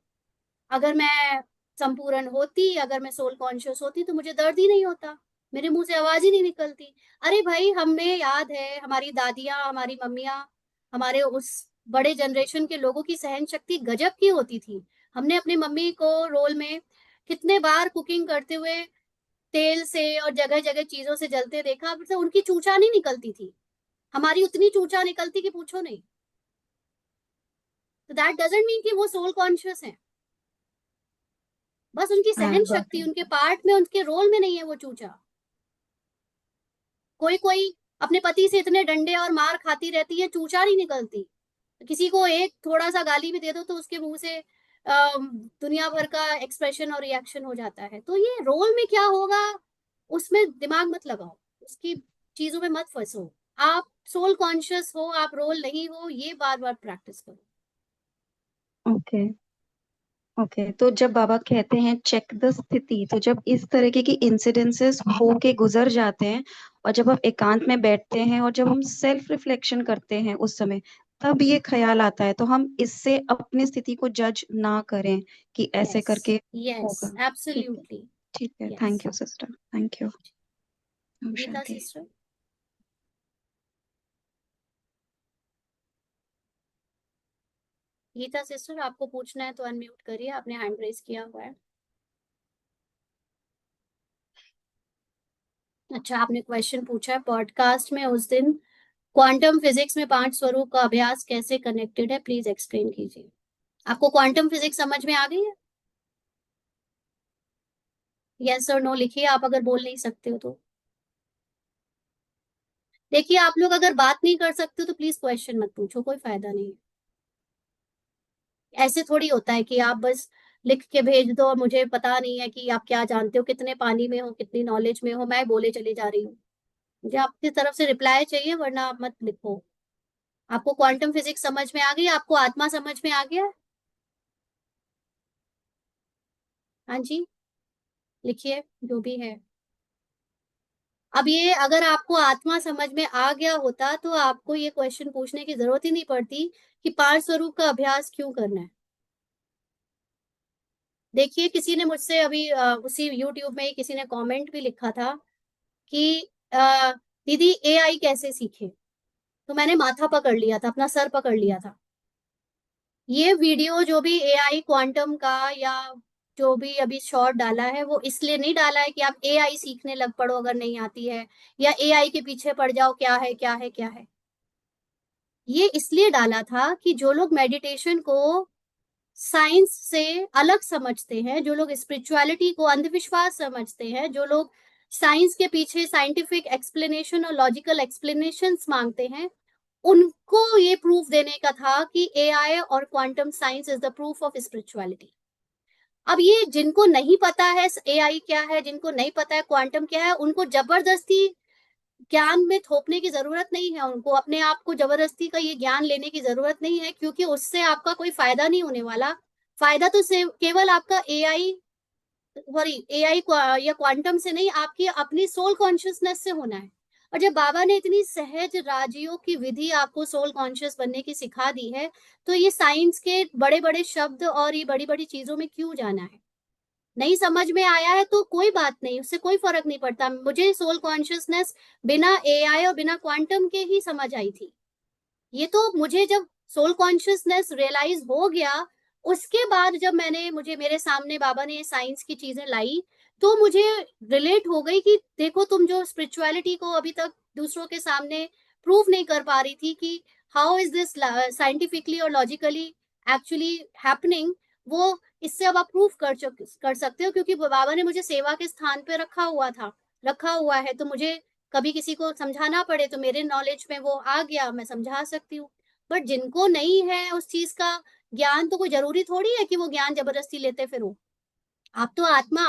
अगर मैं संपूर्ण होती, अगर मैं सोल कॉन्शियस होती तो मुझे दर्द ही नहीं होता, मेरे मुंह से आवाज ही नहीं निकलती। अरे भाई, हमें याद है हमारी दादियां, हमारी मम्मियां, हमारे उस बड़े जनरेशन के लोगों की सहन शक्ति गजब की होती थी। हमने अपनी मम्मी को रोल में कितने बार कुकिंग करते हुए तेल से और जगह जगह चीजों से जलते देखा, तो उनकी चूचा नहीं निकलती थी, हमारी उतनी चूचा निकलती कि पूछो नहीं। तो दैट डजंट मीन कि वो सोल कॉन्शियस है, बस उनकी हाँ सहन गॉट शक्ति इट। उनके पार्ट में, उनके रोल में नहीं है वो चूचा। कोई कोई अपने पति से इतने डंडे और मार खाती रहती है, चूचा नहीं निकलती। किसी को एक थोड़ा सा गाली भी दे दो तो उसके मुंह से दुनिया भर का एक्सप्रेशन और रिएक्शन हो जाता है। तो ये रोल में क्या होगा उसमें दिमाग मत लगाओ, उसकी चीजों में मत फंसो। आप सोल कॉन्शियस हो, आप रोल नहीं हो, ये बार बार प्रैक्टिस करो। ओके ओके, तो जब बाबा कहते हैं चेक द स्थिति, तो जब इस तरीके की इंसिडेंसेस हो के गुजर जाते हैं और जब हम एकांत में बैठते हैं और जब हम सेल्फ रिफ्लेक्शन करते हैं उस समय, तब ये ख्याल आता है, तो हम इससे अपनी स्थिति को जज ना करें कि ऐसे यस, करके यस, होगा। ठीक है, एब्सोल्युटली। ठीक है, yes. Thank you sister, thank you. ओम गीता शांति। सिस्टर। गीता सिस्टर, आपको पूछना है तो अनम्यूट करिए, आपने हैंड रेज किया हुआ है। अच्छा, आपने क्वेश्चन पूछा है पॉडकास्ट में उस दिन क्वांटम फिजिक्स में 5 स्वरूप का अभ्यास कैसे कनेक्टेड है, प्लीज एक्सप्लेन कीजिए। आपको क्वांटम फिजिक्स समझ में आ गई है? यस और नो लिखिए आप, अगर बोल नहीं सकते हो तो। देखिए, आप लोग अगर बात नहीं कर सकते हो तो प्लीज क्वेश्चन मत पूछो, कोई फायदा नहीं है। ऐसे थोड़ी होता है कि आप बस लिख के भेज दो और मुझे पता नहीं है कि आप क्या जानते हो, कितने पानी में हो, कितनी नॉलेज में हो, मैं बोले चली जा रही हूँ। मुझे आपकी तरफ से रिप्लाई चाहिए, वरना आप मत लिखो। आपको क्वांटम फिजिक्स समझ में आ गई? आपको आत्मा समझ में आ गया? हाँ जी, लिखिए जो भी है। अब ये अगर आपको आत्मा समझ में आ गया होता तो आपको ये क्वेश्चन पूछने की जरूरत ही नहीं पड़ती कि 5 स्वरूप का अभ्यास क्यों करना है। देखिए, किसी ने मुझसे अभी उसी यूट्यूब में ही किसी ने कमेंट भी लिखा था कि दीदी एआई कैसे सीखे। तो मैंने माथा पकड़ लिया था, अपना सर पकड़ लिया था। ये वीडियो जो भी एआई क्वांटम का या जो भी अभी शॉर्ट डाला है, वो इसलिए नहीं डाला है कि आप एआई सीखने लग पड़ो अगर नहीं आती है, या एआई के पीछे पड़ जाओ क्या है क्या है क्या है। ये इसलिए डाला था कि जो लोग मेडिटेशन को साइंस से अलग समझते हैं, जो लोग स्पिरिचुअलिटी को अंधविश्वास समझते हैं, जो लोग साइंस के पीछे साइंटिफिक एक्सप्लेनेशन और लॉजिकल एक्सप्लेनेशंस मांगते हैं, उनको ये प्रूफ देने का था कि एआई और quantum science is the proof of spirituality. अब ये जिनको नहीं पता है एआई क्या है, जिनको नहीं पता है क्वांटम क्या है, उनको जबरदस्ती ज्ञान में थोपने की जरूरत नहीं है। उनको अपने आप को जबरदस्ती का ये ज्ञान लेने की जरूरत नहीं है, क्योंकि उससे आपका कोई फायदा नहीं होने वाला। फायदा तो केवल आपका एआई, सॉरी एआई या क्वांटम से नहीं, आपकी अपनी सोल कॉन्शियसनेस से होना है। और जब बाबा ने इतनी सहज राजयोग की विधि आपको सोल कॉन्शियस बनने की सिखा दी है, तो ये साइंस के बड़े बड़े शब्द और ये बड़ी बड़ी चीजों में क्यों जाना है? नहीं समझ में आया है तो कोई बात नहीं, उससे कोई फर्क नहीं पड़ता। मुझे सोल कॉन्शियसनेस बिना एआई और बिना क्वांटम के ही समझ आई थी। ये तो मुझे जब सोल कॉन्शियसनेस रियलाइज हो गया, उसके बाद जब मुझे मेरे सामने बाबा ने ये साइंस की चीजें लाई, तो मुझे रिलेट हो गई कि देखो, तुम जो स्पिरिचुअलिटी को अभी तक दूसरों के सामने प्रूव नहीं कर पा रही थी कि हाउ इज दिस साइंटिफिकली और लॉजिकली एक्चुअली हैपनिंग, वो इससे अब आप प्रूव कर सकते हो, क्योंकि बाबा ने मुझे सेवा के स्थान पे रखा हुआ है। तो मुझे कभी किसी को समझाना पड़े तो मेरे नॉलेज में वो आ गया, मैं समझा सकती हूँ। बट जिनको नहीं है उस चीज का ज्ञान, तो कोई जरूरी थोड़ी है कि वो ज्ञान जबरदस्ती लेते फिरो। आप तो आत्मा,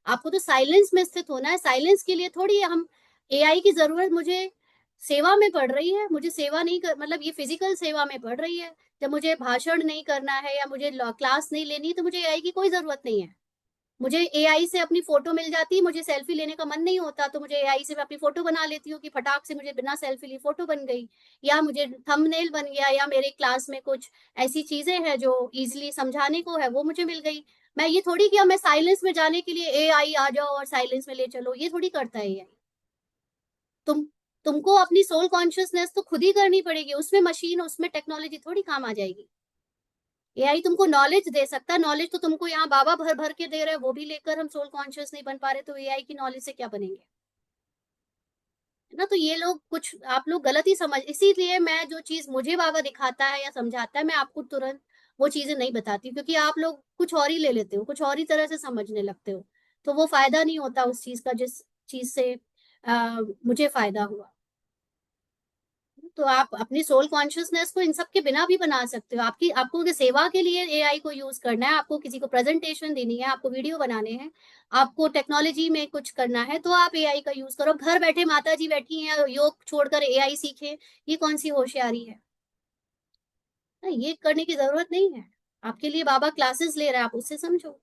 आपको तो साइलेंस में स्थित होना है। साइलेंस के लिए थोड़ी है हम एआई की जरूरत मुझे सेवा में पड़ रही है। मुझे सेवा नहीं कर, मतलब ये फिजिकल सेवा में पड़ रही है। जब मुझे भाषण नहीं करना है या मुझे क्लास नहीं लेनी, तो मुझे एआई की कोई जरूरत नहीं है। मुझे एआई से अपनी फोटो मिल जाती, मुझे सेल्फी लेने का मन नहीं होता तो मुझे एआई से मैं अपनी फोटो बना लेती हूँ कि फटाक से मुझे बिना सेल्फी ली फोटो बन गई, या मुझे थंबनेल बन गया, या मेरे क्लास में कुछ ऐसी चीजें हैं जो इजीली समझाने को है वो मुझे मिल गई। मैं ये थोड़ी कि अब मैं साइलेंस में जाने के लिए एआई आ जाओ और साइलेंस में ले चलो, ये थोड़ी करता है एआई। तुम तुमको अपनी सोल कॉन्शियसनेस तो खुद ही करनी पड़ेगी, उसमें मशीन, उसमें टेक्नोलॉजी थोड़ी काम आ जाएगी। एआई तुमको नॉलेज दे सकता है, नॉलेज तो तुमको यहाँ बाबा भर भर के दे रहे हैं, वो भी लेकर हम सोल कॉन्शियस नहीं बन पा रहे, तो एआई की नॉलेज से क्या बनेंगे? है ना? तो ये लोग कुछ आप लोग गलत ही समझ, इसीलिए मैं जो चीज मुझे बाबा दिखाता है या समझाता है, मैं आपको तुरंत वो चीजें नहीं बताती, क्योंकि आप लोग कुछ और ही ले लेते हो, कुछ और ही तरह से समझने लगते हो। तो वो फायदा नहीं होता उस चीज का जिस चीज से मुझे फायदा हुआ। तो आप अपनी सोल कॉन्शियसनेस को इन सब के बिना भी बना सकते हो। आपको अगर सेवा के लिए एआई को यूज करना है, आपको किसी को प्रेजेंटेशन देनी है, आपको वीडियो बनाने हैं, आपको टेक्नोलॉजी में कुछ करना है, तो आप एआई का यूज करो। घर बैठे माता जी बैठी हैं, योग छोड़कर एआई सीखे, ये कौन सी होशियारी है? ये करने की जरूरत नहीं है। आपके लिए बाबा क्लासेस ले रहा है, आप उससे समझो।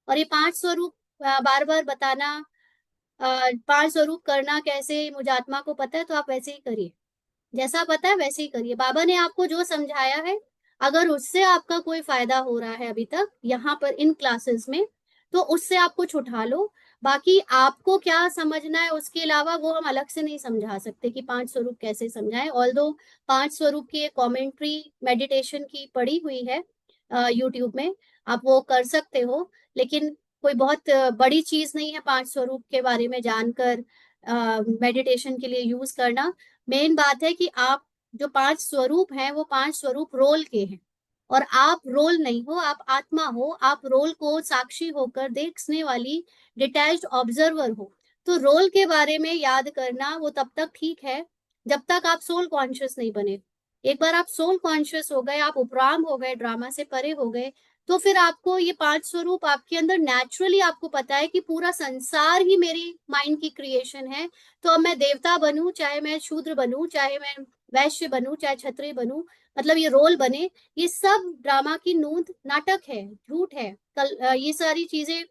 और ये 5 स्वरूप बार बार बताना, 5 स्वरूप करना कैसे, मुझे आत्मा को पता है तो आप वैसे ही करिए, जैसा पता है वैसे ही करिए। बाबा ने आपको जो समझाया है, अगर उससे आपका कोई फायदा हो रहा है अभी तक यहाँ पर इन क्लासेस में, तो उससे आप कुछ उठा लो। बाकी आपको क्या समझना है उसके अलावा वो हम अलग से नहीं समझा सकते कि 5 स्वरूप कैसे समझाएं। ऑल्दो 5 स्वरूप की एक कॉमेंट्री मेडिटेशन की पड़ी हुई है यूट्यूब में, आप वो कर सकते हो। लेकिन कोई बहुत बड़ी चीज नहीं है 5 स्वरूप के बारे में जानकर मेडिटेशन के लिए यूज करना। मेन बात है कि आप जो 5 स्वरूप हैं वो 5 स्वरूप रोल के हैं, और आप रोल नहीं हो, आप आत्मा हो, आप रोल को साक्षी होकर देखने वाली डिटैच्ड ऑब्जर्वर हो। तो रोल के बारे में याद करना वो तब तक ठीक है जब तक आप सोल कॉन्शियस नहीं बने। एक बार आप सोल कॉन्शियस हो गए, आप उपराम हो गए, ड्रामा से परे हो गए, तो फिर आपको ये 5 स्वरूप आपके अंदर नेचुरली, आपको पता है कि पूरा संसार ही मेरी माइंड की क्रिएशन है। तो अब मैं देवता बनूं, चाहे मैं शूद्र बनूं, चाहे मैं वैश्य बनूं, चाहे क्षत्रिय बनूं, मतलब ये रोल बने, ये सब ड्रामा की नूंद, नाटक है, झूठ है। ये सारी चीजें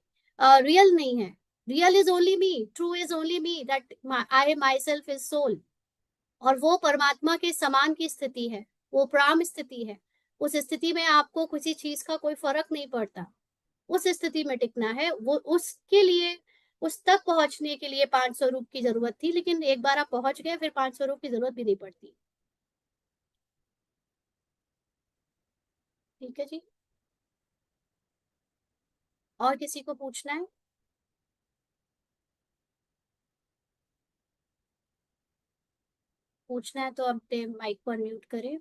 रियल नहीं है। Real is only me, true is only me, that I myself is soul. और वो परमात्मा के समान की स्थिति है, वो प्राम स्थिति है। उस स्थिति में आपको किसी चीज का कोई फर्क नहीं पड़ता, उस स्थिति में टिकना है। वो उसके लिए, उस तक पहुंचने के लिए 5 स्वरूप की जरूरत थी, लेकिन एक बार आप पहुंच गए फिर 5 स्वरूप की जरूरत भी नहीं पड़ती। ठीक है जी, और किसी को पूछना है? पूछना है तो अपने माइक को अनम्यूट करें।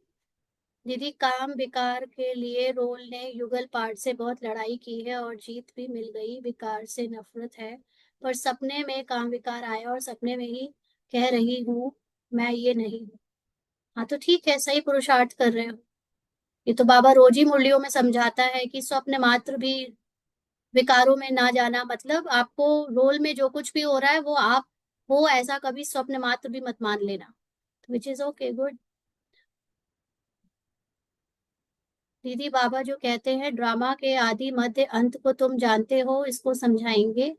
दीदी, काम विकार के लिए रोल ने युगल पाठ से बहुत लड़ाई की है और जीत भी मिल गई। विकार से नफरत है, पर सपने में काम विकार आया और सपने में ही कह रही हूँ मैं ये नहीं हूँ। हाँ तो ठीक है, सही पुरुषार्थ कर रहे हो। ये तो बाबा रोजी मुरलियों में समझाता है कि स्वप्न मात्र भी विकारों में ना जाना, मतलब आपको रोल में जो कुछ भी हो रहा है वो आप हो, ऐसा कभी स्वप्न मात्र भी मत मान लेना। Which is okay, good. दीदी, बाबा जो कहते हैं ड्रामा के आदि मध्य अंत को तुम जानते हो, इसको समझाएंगे?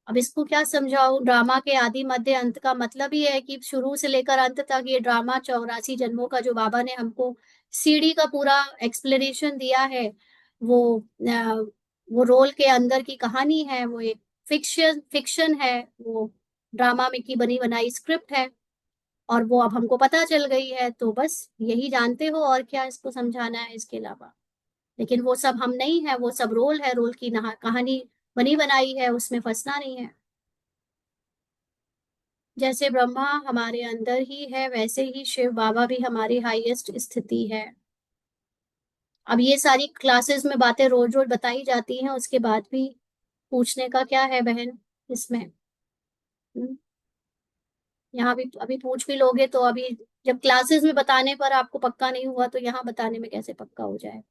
अब इसको क्या समझाऊं? ड्रामा के आदि मध्य अंत का मतलब ही है कि शुरू से लेकर अंत तक ये ड्रामा 84 जन्मों का जो बाबा ने हमको सीडी का पूरा एक्सप्लेनेशन दिया है, वो वो रोल के अंदर की कहानी है, वो एक फिक्शन फिक्शन है, वो ड्रामा में की बनी बनाई स्क्रिप्ट है, और वो अब हमको पता चल गई है। तो बस यही जानते हो, और क्या इसको समझाना है इसके अलावा? लेकिन वो सब हम नहीं है, वो सब रोल है, रोल की कहानी बनी बनाई है, उसमें फंसना नहीं है। जैसे ब्रह्मा हमारे अंदर ही है, वैसे ही शिव बाबा भी हमारी हाईएस्ट स्थिति है। अब ये सारी क्लासेस में बातें रोज रोज बताई जाती हैं, उसके बाद भी पूछने का क्या है बहन इसमें? हम्म, यहाँ भी अभी पूछ भी लोगे तो अभी जब क्लासेस में बताने पर आपको पक्का नहीं हुआ तो यहाँ बताने में कैसे पक्का हो जाए?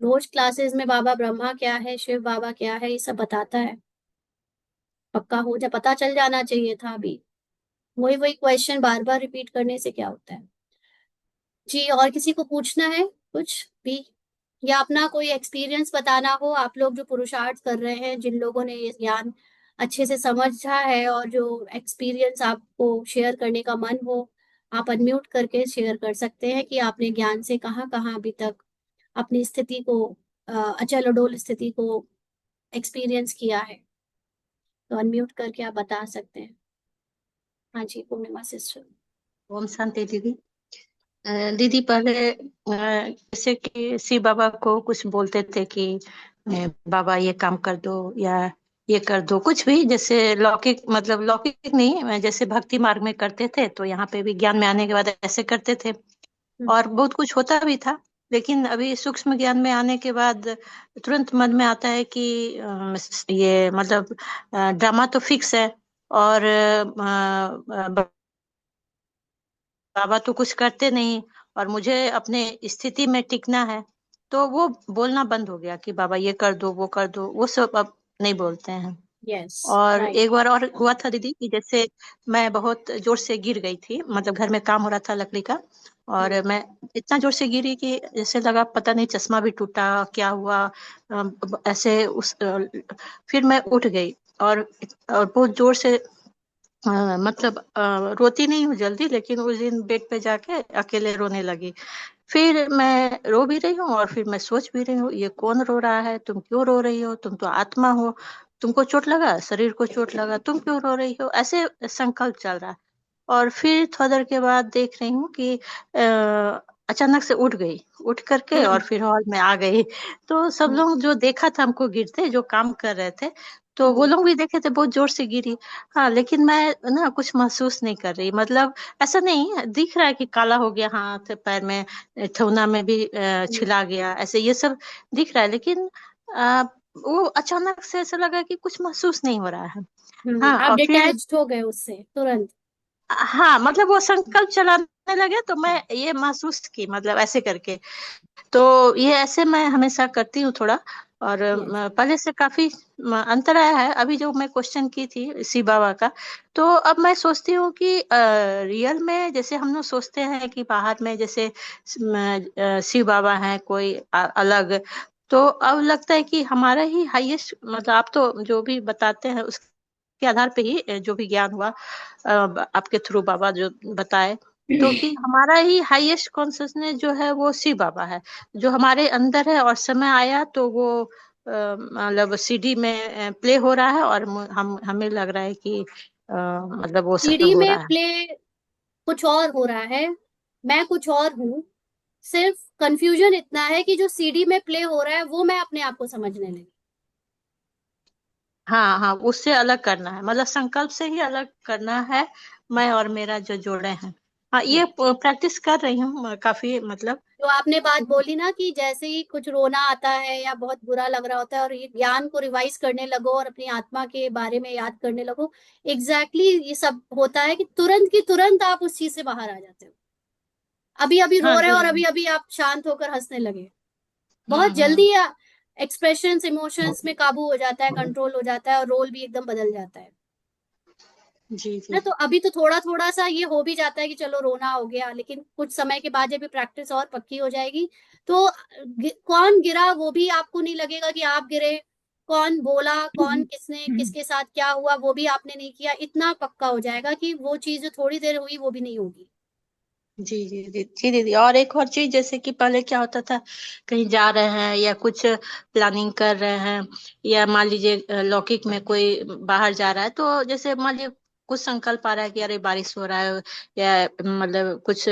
रोज क्लासेस में बाबा ब्रह्मा क्या है, शिव बाबा क्या है, ये सब बताता है। पक्का हो जा, पता चल जाना चाहिए था अभी। वही वही क्वेश्चन बार बार रिपीट करने से क्या होता है? जी, और किसी को पूछना है कुछ भी, या अपना कोई एक्सपीरियंस बताना हो? आप लोग जो पुरुषार्थ कर रहे हैं, जिन लोगों ने ये ज्ञान अच्छे से समझा है और जो एक्सपीरियंस आपको शेयर करने का मन हो, आप अनम्यूट करके शेयर कर सकते हैं कि आपने ज्ञान से कहाँ कहाँ अभी तक अपनी स्थिति को, अचल अडोल स्थिति को एक्सपीरियंस किया है। तो अनम्यूट करके आप बता सकते हैं। हाँ जी, पूर्णिमा सिस्टर। ओम शांति दीदी। दीदी पहले जैसे कि शिव बाबा को कुछ बोलते थे कि बाबा ये काम कर दो या ये कर दो, कुछ भी जैसे लौकिक, मतलब लौकिक नहीं, जैसे भक्ति मार्ग में करते थे तो यहाँ पे भी ज्ञान में आने के बाद ऐसे करते थे और बहुत कुछ होता भी था। लेकिन अभी सूक्ष्म ज्ञान में आने के बाद तुरंत मन में आता है कि ये मतलब ड्रामा तो फिक्स है और बाबा तो कुछ करते नहीं और मुझे अपने स्थिति में टिकना है। तो वो बोलना बंद हो गया कि बाबा ये कर दो वो कर दो, वो सब अब नहीं बोलते हैं। यस, और राइट। एक बार और हुआ था दीदी कि जैसे मैं बहुत जोर से गिर गई थी, मतलब घर में काम हो रहा था लकड़ी का, और मैं इतना जोर से गिरी कि जैसे लगा पता नहीं चश्मा भी टूटा क्या हुआ। ऐसे फिर मैं उठ गई और बहुत जोर से मतलब रोती नहीं हूँ जल्दी, लेकिन उस दिन बेड पे जाके अकेले रोने लगी। फिर मैं रो भी रही हूँ और फिर मैं सोच भी रही हूँ ये कौन रो रहा है, तुम क्यों रो रही हो, तुम तो आत्मा हो, तुमको चोट लगा, शरीर को चोट लगा, तुम क्यों रो रही हो, ऐसे संकल्प चल रहा है। और फिर थोड़ा देर के बाद देख रही हूँ कि अचानक से उठ गई, उठ करके और फिर हॉल में आ गई। तो सब लोग जो देखा था हमको गिरते, जो काम कर रहे थे, तो वो लोग भी देखे थे, बहुत जोर से गिरी। हाँ, लेकिन मैं ना कुछ महसूस नहीं कर रही, मतलब ऐसा नहीं दिख रहा है कि काला हो गया हाथ पैर में, ठेहुना में भी हम्म, छिला गया, ऐसे ये सब दिख रहा है, लेकिन आ, वो अचानक से ऐसा लगा कि कुछ महसूस नहीं हो रहा है। हाँ, आप और फिर डिटैच्ड हो गए उससे तुरंत। हाँ, मतलब वो संकल्प चलाने लगे तो मैं ये महसूस की, मतलब ऐसे करके। तो ये ऐसे मैं हमेशा करती हूँ थोड़ा। और यस। पहले से काफी अंतर आया है। अभी जो मैं क्वेश्चन की थी शिव बाबा का, तो अब मैं सोचती हूँ कि रियल में जैसे हम लोग सोचते हैं कि बाहर में जैसे शिव बाबा हैं कोई अलग, तो अब लगता है कि हमारा ही हाईएस्ट, मतलब आप तो जो भी बताते हैं उसके आधार पे ही जो भी ज्ञान हुआ आपके थ्रू बाबा जो बताए, तो कि हमारा ही हाईएस्ट कॉन्शियसनेस जो है वो शिव बाबा है, जो हमारे अंदर है, और समय आया तो वो मतलब सीडी में प्ले हो रहा है, और हम हमें लग रहा है कि मतलब वो सब सीडी हो में रहा है। प्ले कुछ और हो रहा है, मैं कुछ और हूँ। सिर्फ कंफ्यूजन इतना है कि जो सीडी में प्ले हो रहा है वो मैं अपने आप को समझने लगी। हाँ हाँ, उससे अलग करना है, मतलब संकल्प से ही अलग करना है। मैं और मेरा जो जोड़े हैं, हाँ, ये प्रैक्टिस कर रही हूँ काफी, मतलब। जो आपने बात बोली ना कि जैसे ही कुछ रोना आता है या बहुत बुरा लग रहा होता है और ये ज्ञान को रिवाइज करने लगो और अपनी आत्मा के बारे में याद करने लगो, एग्जैक्टली ये सब होता है कि तुरंत की तुरंत आप उस चीज से बाहर आ जाते हो। अभी अभी रो हाँ रहे जी। हो और अभी अभी आप शांत होकर हंसने लगे। बहुत हम्म। जल्दी एक्सप्रेशंस इमोशंस में काबू हो जाता है, कंट्रोल हो जाता है और रोल भी एकदम बदल जाता है जी ना। जी। तो अभी तो थोड़ा थोड़ा सा ये हो भी जाता है कि चलो रोना हो गया, लेकिन कुछ समय के बाद जब भी प्रैक्टिस और पक्की हो जाएगी तो कौन गिरा वो भी आपको नहीं लगेगा कि आप गिरे। कौन बोला, कौन किसने किसके साथ क्या हुआ वो भी आपने नहीं किया, इतना पक्का हो जाएगा कि वो चीज जो थोड़ी देर हुई वो भी नहीं होगी। जी जी जी जी दीदी, और एक और चीज, जैसे कि पहले क्या होता था, कहीं जा रहे हैं या कुछ प्लानिंग कर रहे हैं, या मान लीजिए लौकिक में कोई बाहर जा रहा है, तो जैसे मान लीजिए कुछ संकल्प आ रहा है कि अरे बारिश हो रहा है, या मतलब कुछ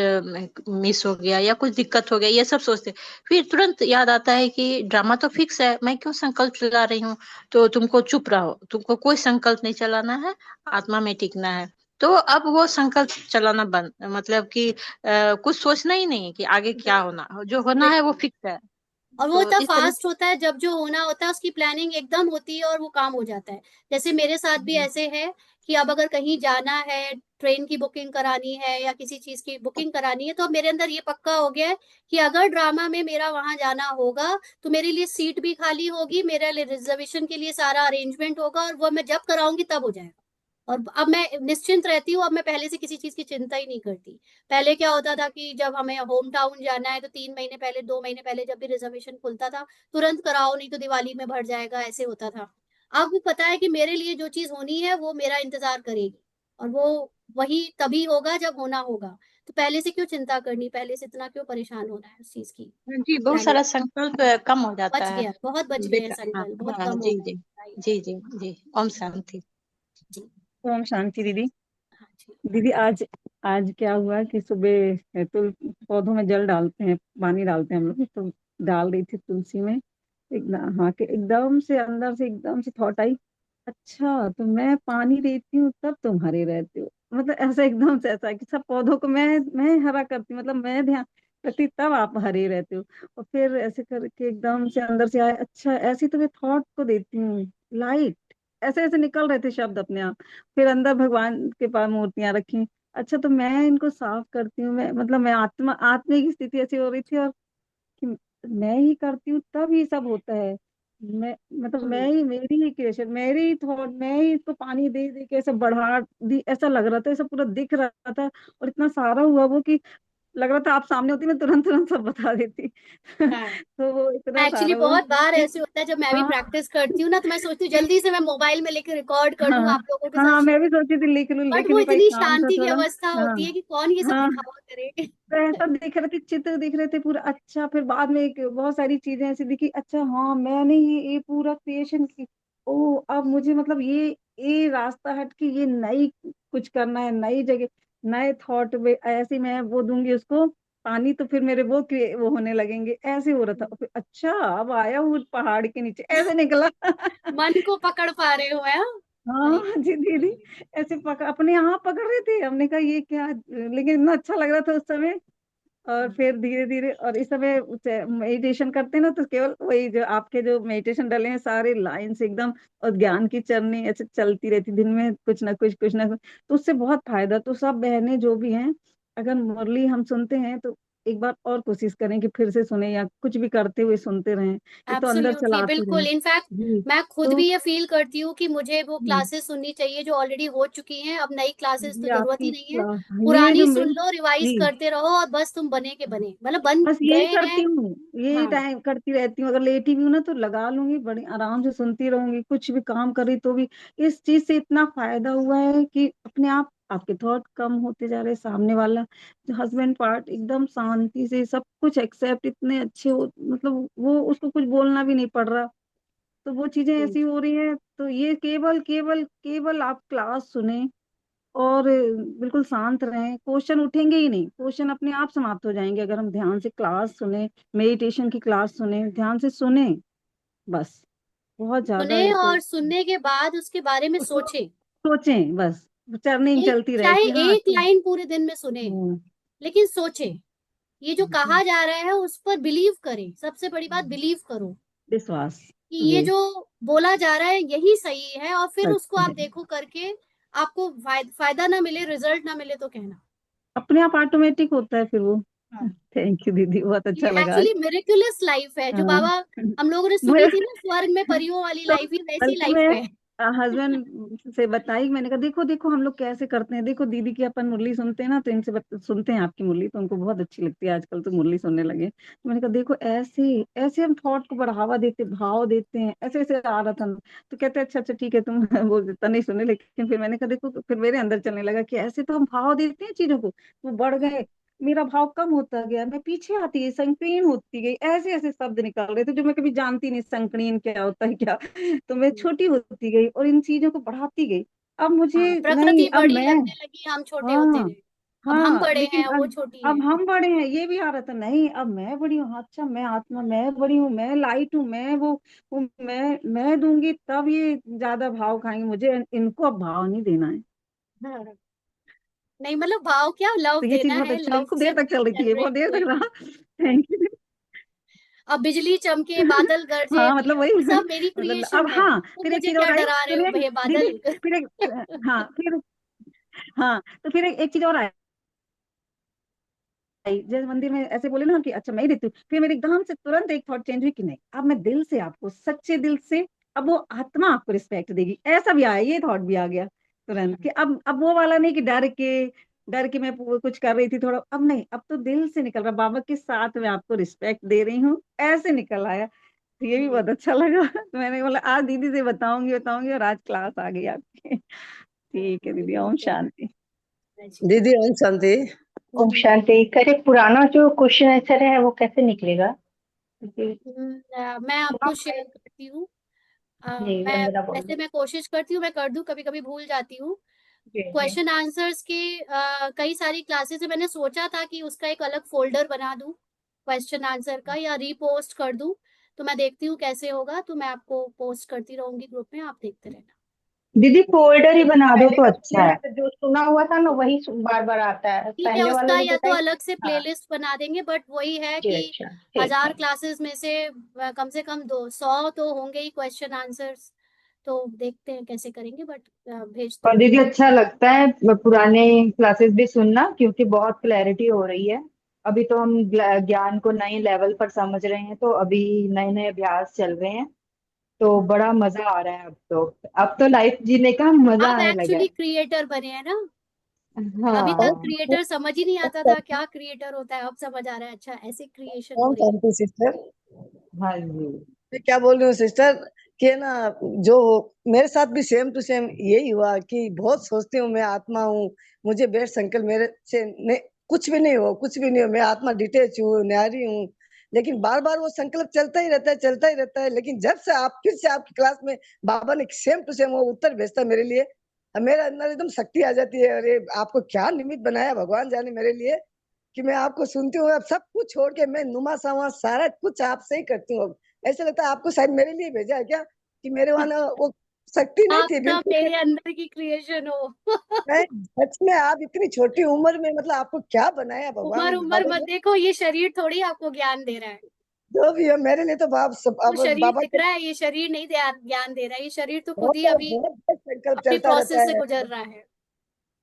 मिस हो गया या कुछ दिक्कत हो गया, ये सब सोचते, फिर तुरंत याद आता है कि ड्रामा तो फिक्स है, मैं क्यों संकल्प चला रही हूँ। तो तुमको चुप रहो, तुमको कोई संकल्प नहीं चलाना है, आत्मा में टिकना है। तो अब वो संकल्प चलाना बंद, मतलब कि कुछ सोचना ही नहीं कि आगे क्या होना, जो होना है वो बिल्कुल। फिक्स है। और वो तो इतना इस तरीके। फास्ट होता है, जब जो होना होता है उसकी प्लानिंग एकदम होती है और वो काम हो जाता है। जैसे मेरे साथ भी ऐसे है कि अब अगर कहीं जाना है, ट्रेन की बुकिंग करानी है या किसी चीज की बुकिंग करानी है, तो अब मेरे अंदर ये पक्का हो गया है कि अगर ड्रामा में मेरा वहां जाना होगा तो मेरे लिए सीट भी खाली होगी, मेरे लिए रिजर्वेशन के लिए सारा अरेंजमेंट होगा और वो मैं जब कराऊंगी तब हो जाएगा। और अब मैं निश्चिंत रहती हूँ, अब मैं पहले से किसी चीज की चिंता ही नहीं करती। पहले क्या होता था कि जब हमें होम टाउन जाना है तो 3 महीने पहले, 2 महीने पहले जब भी रिजर्वेशन खुलता था तुरंत कराओ, नहीं तो दिवाली में भर जाएगा, ऐसे होता था। अब पता है कि मेरे लिए जो चीज होनी है वो मेरा इंतजार करेगी और वो वही तभी होगा जब होना होगा। तो पहले से क्यों चिंता करनी, पहले से इतना क्यों परेशान होना है उस चीज की जी, बहुत प्लानिंग। सारा संकल्प कम हो जाता बच है। गया, बहुत बच गए हैं बेटा, हाँ संकल्प, बहुत हाँ, कम हो जी गए। जी। राइट। जी जी जी, ओम शांति। जी। ओम शांति दीदी। हाँ जी। दीदी आज आज क्या हुआ कि सुबह पौधों में जल डालते हैं, पानी डालते हैं हम लोग, तो डाल रही थी तुलसी में, एकदम हाँ के एकदम से अंदर से एकदम से थॉट आई, अच्छा तो मैं पानी देती हूँ तब तुम हरे रहते हो, मतलब ऐसा एकदम से ऐसा है कि सब पौधों को मैं हरा करती हूँ, मतलब मैं ध्यान रखती तब आप हरे रहते हो। और फिर ऐसे करके एकदम से अंदर से आया, अच्छा ऐसे तो मैं थॉट को देती हूँ लाइट, ऐसे ऐसे निकल रहे थे शब्द अपने आप। फिर अंदर भगवान के पास मूर्तियां रखी, अच्छा तो मैं इनको साफ करती हूँ, मैं मतलब मैं आत्मा की स्थिति ऐसी हो रही थी, और कि मैं ही करती हूँ तब ये सब होता है। मैं मतलब मैं हम्म। ही, मेरी ही क्रिएशन, मेरी ही थॉट, मैं ही इसको पानी दे दे के ऐसा बढ़ा दी, ऐसा लग रहा था, ऐसा पूरा दिख रहा था। और इतना सारा हुआ वो कि लग रहा था आप सामने होती मैं तुरंत तुरंत सब बता देती। हाँ, तो वो इतना एक्चुअली सारा वो बहुत बार ऐसे होता है जब मैं भी हाँ प्रैक्टिस करती हूँ ना, तो मैं सोचती हूँ जल्दी से मैं मोबाइल में लेकर रिकॉर्ड कर दूं, हाँ आप लोगों के साथ हाँ, मैं शेयर। भी सोची थी लिख लूं, बट लिख वो नहीं पाई, इतनी काम था शांति की थोड़ा। अवस्था हाँ होती है कि कौन ये सब हाँ, दिखावा करे। तो ऐसा दिख रहे थे, चित्र दिख रहे थे पूरा, अच्छा फिर बाद में एक बहुत सारी चीजें ऐसी दिखी, अच्छा हाँ मैंने ये पूरा क्रिएशन की। ओ अब मुझे मतलब ये रास्ता हट के ये नई कुछ करना है, नई जगह, नए थॉट में ऐसे मैं वो दूंगी उसको, पानी तो फिर मेरे वो होने लगेंगे, ऐसे हो रहा था। और फिर अच्छा अब आया हूँ पहाड़ के नीचे, ऐसे निकला। मन को पकड़ पा रहे हो है? राइट। हाँ जी दीदी, ऐसे अपने आप पकड़ रहे थे, हमने कहा ये क्या, लेकिन इतना अच्छा लग रहा था उस समय। और फिर धीरे धीरे, और इस समय मेडिटेशन करते हैं ना, तो केवल वही जो आपके जो मेडिटेशन डले हैं सारे लाइन से एकदम, और ज्ञान की चरनी ऐसे चलती रहती दिन में, कुछ ना कुछ कुछ ना कुछ, तो उससे बहुत फायदा। तो सब बहनें जो भी हैं, अगर मुरली हम सुनते हैं तो एक बार और कोशिश करें कि फिर से सुने, या कुछ भी करते हुए सुनते रहें, ये तो अंदर एब्सोल्युटली, चलाते रहें। बिल्कुल। इनफैक्ट जी। मैं खुद तो भी ये फील करती हूँ कि मुझे वो हम्म, क्लासेस सुननी चाहिए जो ऑलरेडी हो चुकी हैं। अब नई क्लासेस तो ये जरूरत ही आपकी नहीं है। क्लास, ये पुरानी जो सुन मेरी, लो, रिवाइज जी, करते रहो, और बस तुम बने के बने, मतलब बन बस यही गए करती हैं। हूँ, यही हाँ, टाइम करती रहती हूँ। अगर लेटी भी हूँ ना तो लगा लूंगी, बड़ी आराम से सुनती रहूंगी, कुछ भी काम कर रही तो भी। इस चीज से इतना फायदा हुआ है कि अपने आप आपके थॉट कम होते जा रहे, सामने वाला जो हस्बैंड पार्ट एकदम शांति से सब कुछ एक्सेप्ट, इतने अच्छे हो, मतलब वो उसको कुछ बोलना भी नहीं पड़ रहा। तो वो चीजें ऐसी हो रही हैं। तो ये केवल केवल केवल आप क्लास सुने, और बिल्कुल शांत रहें, क्वेश्चन उठेंगे ही नहीं, क्वेश्चन अपने आप समाप्त हो जाएंगे अगर हम ध्यान से क्लास सुने, मेडिटेशन की क्लास सुने, ध्यान से सुने, बस। बहुत ज्यादा सुने, इससे और सुनने के बाद उसके बारे में उसको सोचें। सोचें, बस टर्निंग एक, चलती रहे चाहे कि हाँ एक अच्छा। लाइन पूरे दिन में सुने, हम्म, लेकिन सोचें। ये जो हम्म, कहा जा रहा है उस पर बिलीव करें। सबसे बड़ी बात, बिलीव करो विश्वास। कि ये जी, जो बोला जा रहा है यही सही है, और फिर सच उसको आप है। देखो करके। आपको फायदा ना मिले, रिजल्ट ना मिले तो कहना। अपने आप ऑटोमेटिक होता है फिर वो। हाँ, थैंक यू दीदी, बहुत ये अच्छा लगा आज। एक्चुअली मिरेकुलस लाइफ है जो हाँ। बाबा हम लोगों ने सुनी मुझे थी ना, स्वर्ग में परियों वाली तो लाइफ, ही वैसी बल्कि लाइफ मैं है। हस्बैंड से बताई, मैंने कहा देखो देखो हम लोग कैसे करते हैं, देखो दीदी की अपन मुरली सुनते हैं ना, तो इनसे सुनते हैं आपकी मुरली, तो उनको बहुत अच्छी लगती है, आजकल तो मुरली सुनने लगे। तो मैंने कहा देखो ऐसे ऐसे हम थॉट को बढ़ावा देते, भाव देते हैं, ऐसे ऐसे आ रहा था। तो कहते अच्छा अच्छा ठीक है तुम वो इतना नहीं सुने, लेकिन फिर मैंने कहा देखो, फिर मेरे अंदर चलने लगा कि ऐसे तो हम भाव देते हैं चीजों को, वो बढ़ गए, मेरा भाव कम होता गया, मैं पीछे आती गई, संकीर्ण होती गई, ऐसे ऐसे शब्द निकल रहे थे जो मैं कभी जानती नहीं, संकीर्ण क्या होता है क्या। तो मैं छोटी होती गई और इन चीजों को बढ़ाती गई। अब हाँ, मुझे नहीं, प्रकृति अब बड़ी मैं, लगने लगी, हम छोटे होते हाँ गए। अब हम हाँ, बड़े लेकिन हैं, वो छोटी अब है। हम बड़े हैं, ये भी आ रहा था, नहीं अब मैं बड़ी हूँ, अच्छा मैं आत्मा, मैं बड़ी हूँ, मैं लाइट हूँ, मैं वो हूँ, मैं दूंगी तब ये ज्यादा भाव खाएंगे, मुझे इनको अब भाव नहीं देना है। हाँ। नहीं, मतलब भाव क्या, लव तो ये चीज देना बहुत है, अच्छी लगी, लव खूब से देर तक चल रही थी, ये बहुत जनरेट देर तक होएगा। रहा। Thank you. अब बिजली चमके, बादल गरजे, हाँ मतलब वही, ये सब मेरी मतलब क्रिएशन अब है, हाँ, तुम फिर एक मुझे चीज क्या और आई, डरा रहे हो सुनिए भैया दीदी, बादल। फिर हाँ फिर, हाँ तो फिर एक चीज और जैसे मंदिर में ऐसे बोले ना कि अच्छा मैं ही देखती हूँ, फिर मेरे एकदम से तुरंत एक थॉट चेंज हुई कि नहीं, अब मैं दिल से आपको, सच्चे दिल से, अब वो आत्मा आपको रिस्पेक्ट देगी, ऐसा भी आया, ये थॉट भी आ गया तुरंत कि अब वो वाला नहीं कि डर के मैं कुछ कर रही थी थोड़ा, अब नहीं, अब तो दिल से निकल रहा, बाबा के साथ मैं आपको रिस्पेक्ट दे रही हूँ, ऐसे निकल आया। तो ये भी बहुत अच्छा लगा। तो मैंने बोला आज दीदी से बताऊंगी बताऊंगी, और आज क्लास आ गई आपकी। ठीक है दीदी, ओम शांति। दीदी ओम शांति। ओम शांति। करे पुराना जो क्वेश्चन आंसर है वो कैसे निकलेगा? क्योंकि मैं आपको शेयर करती हूँ। जी मैं वंदना बोल वैसे मैं कोशिश करती हूँ, मैं कर दूं, कभी कभी भूल जाती हूँ। जी जी। क्वेश्चन आंसर्स के कई सारी क्लासेस है, मैंने सोचा था कि उसका एक अलग फोल्डर बना दूं क्वेश्चन आंसर का, या रीपोस्ट कर दूं। तो मैं देखती हूँ कैसे होगा, तो मैं आपको पोस्ट करती रहूंगी ग्रुप में, आप देखते रहना। दीदी फोल्डर ही बना दो तो अच्छा है, जो सुना हुआ था ना वही बार बार आता है, ठीक है, पहले वाला उसका जो या तो बताई। अलग से हाँ प्लेलिस्ट बना देंगे, बट वही है जी, कि अच्छा ठीक 1000 है। क्लासेस में से कम से कम 200 तो होंगे ही क्वेश्चन आंसर्स। तो देखते हैं कैसे करेंगे, बट भेजती और हूँ। दीदी अच्छा लगता है पुराने क्लासेस भी सुनना, क्योंकि बहुत क्लैरिटी हो रही है। अभी तो हम ज्ञान को नए लेवल पर समझ रहे हैं, तो अभी नए नए अभ्यास चल रहे हैं, तो बड़ा मजा आ रहा है अब तो लाइफ जीने का मजा आप आने लगा एक्चुअली है। क्रिएटर बने हैं ना। अभी तक हाँ क्रिएटर समझ ही नहीं आता था क्या क्रिएटर होता है, अब समझ आ रहा है, अच्छा ऐसे क्रिएशन हो ओम रही शांति सिस्टर। हाँ जी। मैं क्या बोल रही हूँ सिस्टर, कि ना जो मेरे साथ भी सेम टू सेम यही हुआ कि बहुत सोचती हूँ मैं आत्मा हूँ, मुझे बेड संकल्प मेरे से नहीं, कुछ भी नहीं हो, कुछ भी नहीं हो, मैं आत्मा डिटेच हूँ, न्यारी हूँ। लेकिन बार बार वो संकल्प चलता ही रहता है, चलता ही रहता है। लेकिन जब से आप फिर से आपकी क्लास में बाबा ने सेम टू सेम वो उत्तर भेजता है मेरे लिए, अब मेरे अंदर एकदम शक्ति आ जाती है, अरे आपको क्या निमित्त बनाया भगवान जाने मेरे लिए। कि मैं आपको सुनती हूँ, अब सब कुछ छोड़ के मैं नुमा सावा सारा कुछ आपसे ही करती हूँ। अब ऐसा लगता है आपको शायद मेरे लिए भेजा है क्या, कि मेरे वहां ना वो शक्ति नहीं आप थी सब बिल्कुल। मेरे अंदर की क्रिएशन हो। मैं सच में, आप इतनी छोटी उम्र में मतलब आपको क्या बनाया भगवान उम्र उम्र बाबा मत ने। देखो, ये शरीर थोड़ी आपको ज्ञान दे रहा है। जो भी है मेरे लिए तो बाप सब, वो अब शरीर बाबा दिख के रहा है, ये शरीर नहीं ज्ञान दे रहा है। ये शरीर तो खुद बहुत ही अभी बहुत बड़ा संकल्प अपनी चलता रहता प्रोसेस से है। गुजर रहा है। हाँ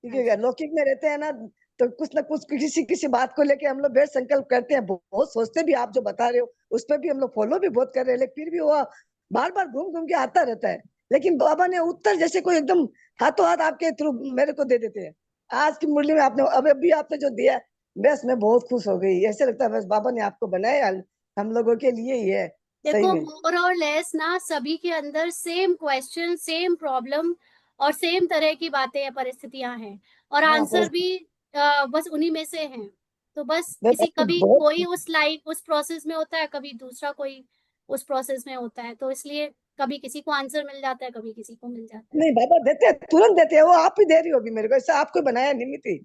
क्योंकि जी। लौकिक में रहते हैं ना, तो कुछ ना कुछ किसी किसी बात को लेके हम लोग बेर संकल्प करते हैं, बहुत सोचते भी, आप जो बता रहे हो उस पर भी हम लोग फॉलो भी बहुत कर रहे हैं, लेकिन फिर भी वो बार बार घूम घूम के आता रहता है। लेकिन बाबा ने उत्तर जैसे कोई एकदम हाथों हाथ आपके थ्रू मेरे को दे देते हैं। आज की मुरली में आपने अभी आपने जो दिया, बस मैं बहुत खुश हो गई। ऐसे लगता है बस बाबा ने आपको बनाया हम लोगों के लिए ही है। सही देखो, में मोर और लेस ना सभी के अंदर सेम क्वेश्चन, सेम प्रॉब्लम और सेम तरह की बातें, परिस्थितियां हैं, और हाँ, आंसर भी बस उन्हीं में से हैं। तो बस बस किसी, आपको कभी बहुत कोई उस लाइन उस प्रोसेस में होता है, कभी दूसरा कोई उस प्रोसेस में होता है, तो इसलिए कभी किसी को आंसर मिल जाता है, कभी किसी को मिल जाता है। नहीं, बाबा देते हैं, तुरंत देते हैं, वो आप ही दे रही होगी मेरे को, ऐसा आपको बनाया निमित ही।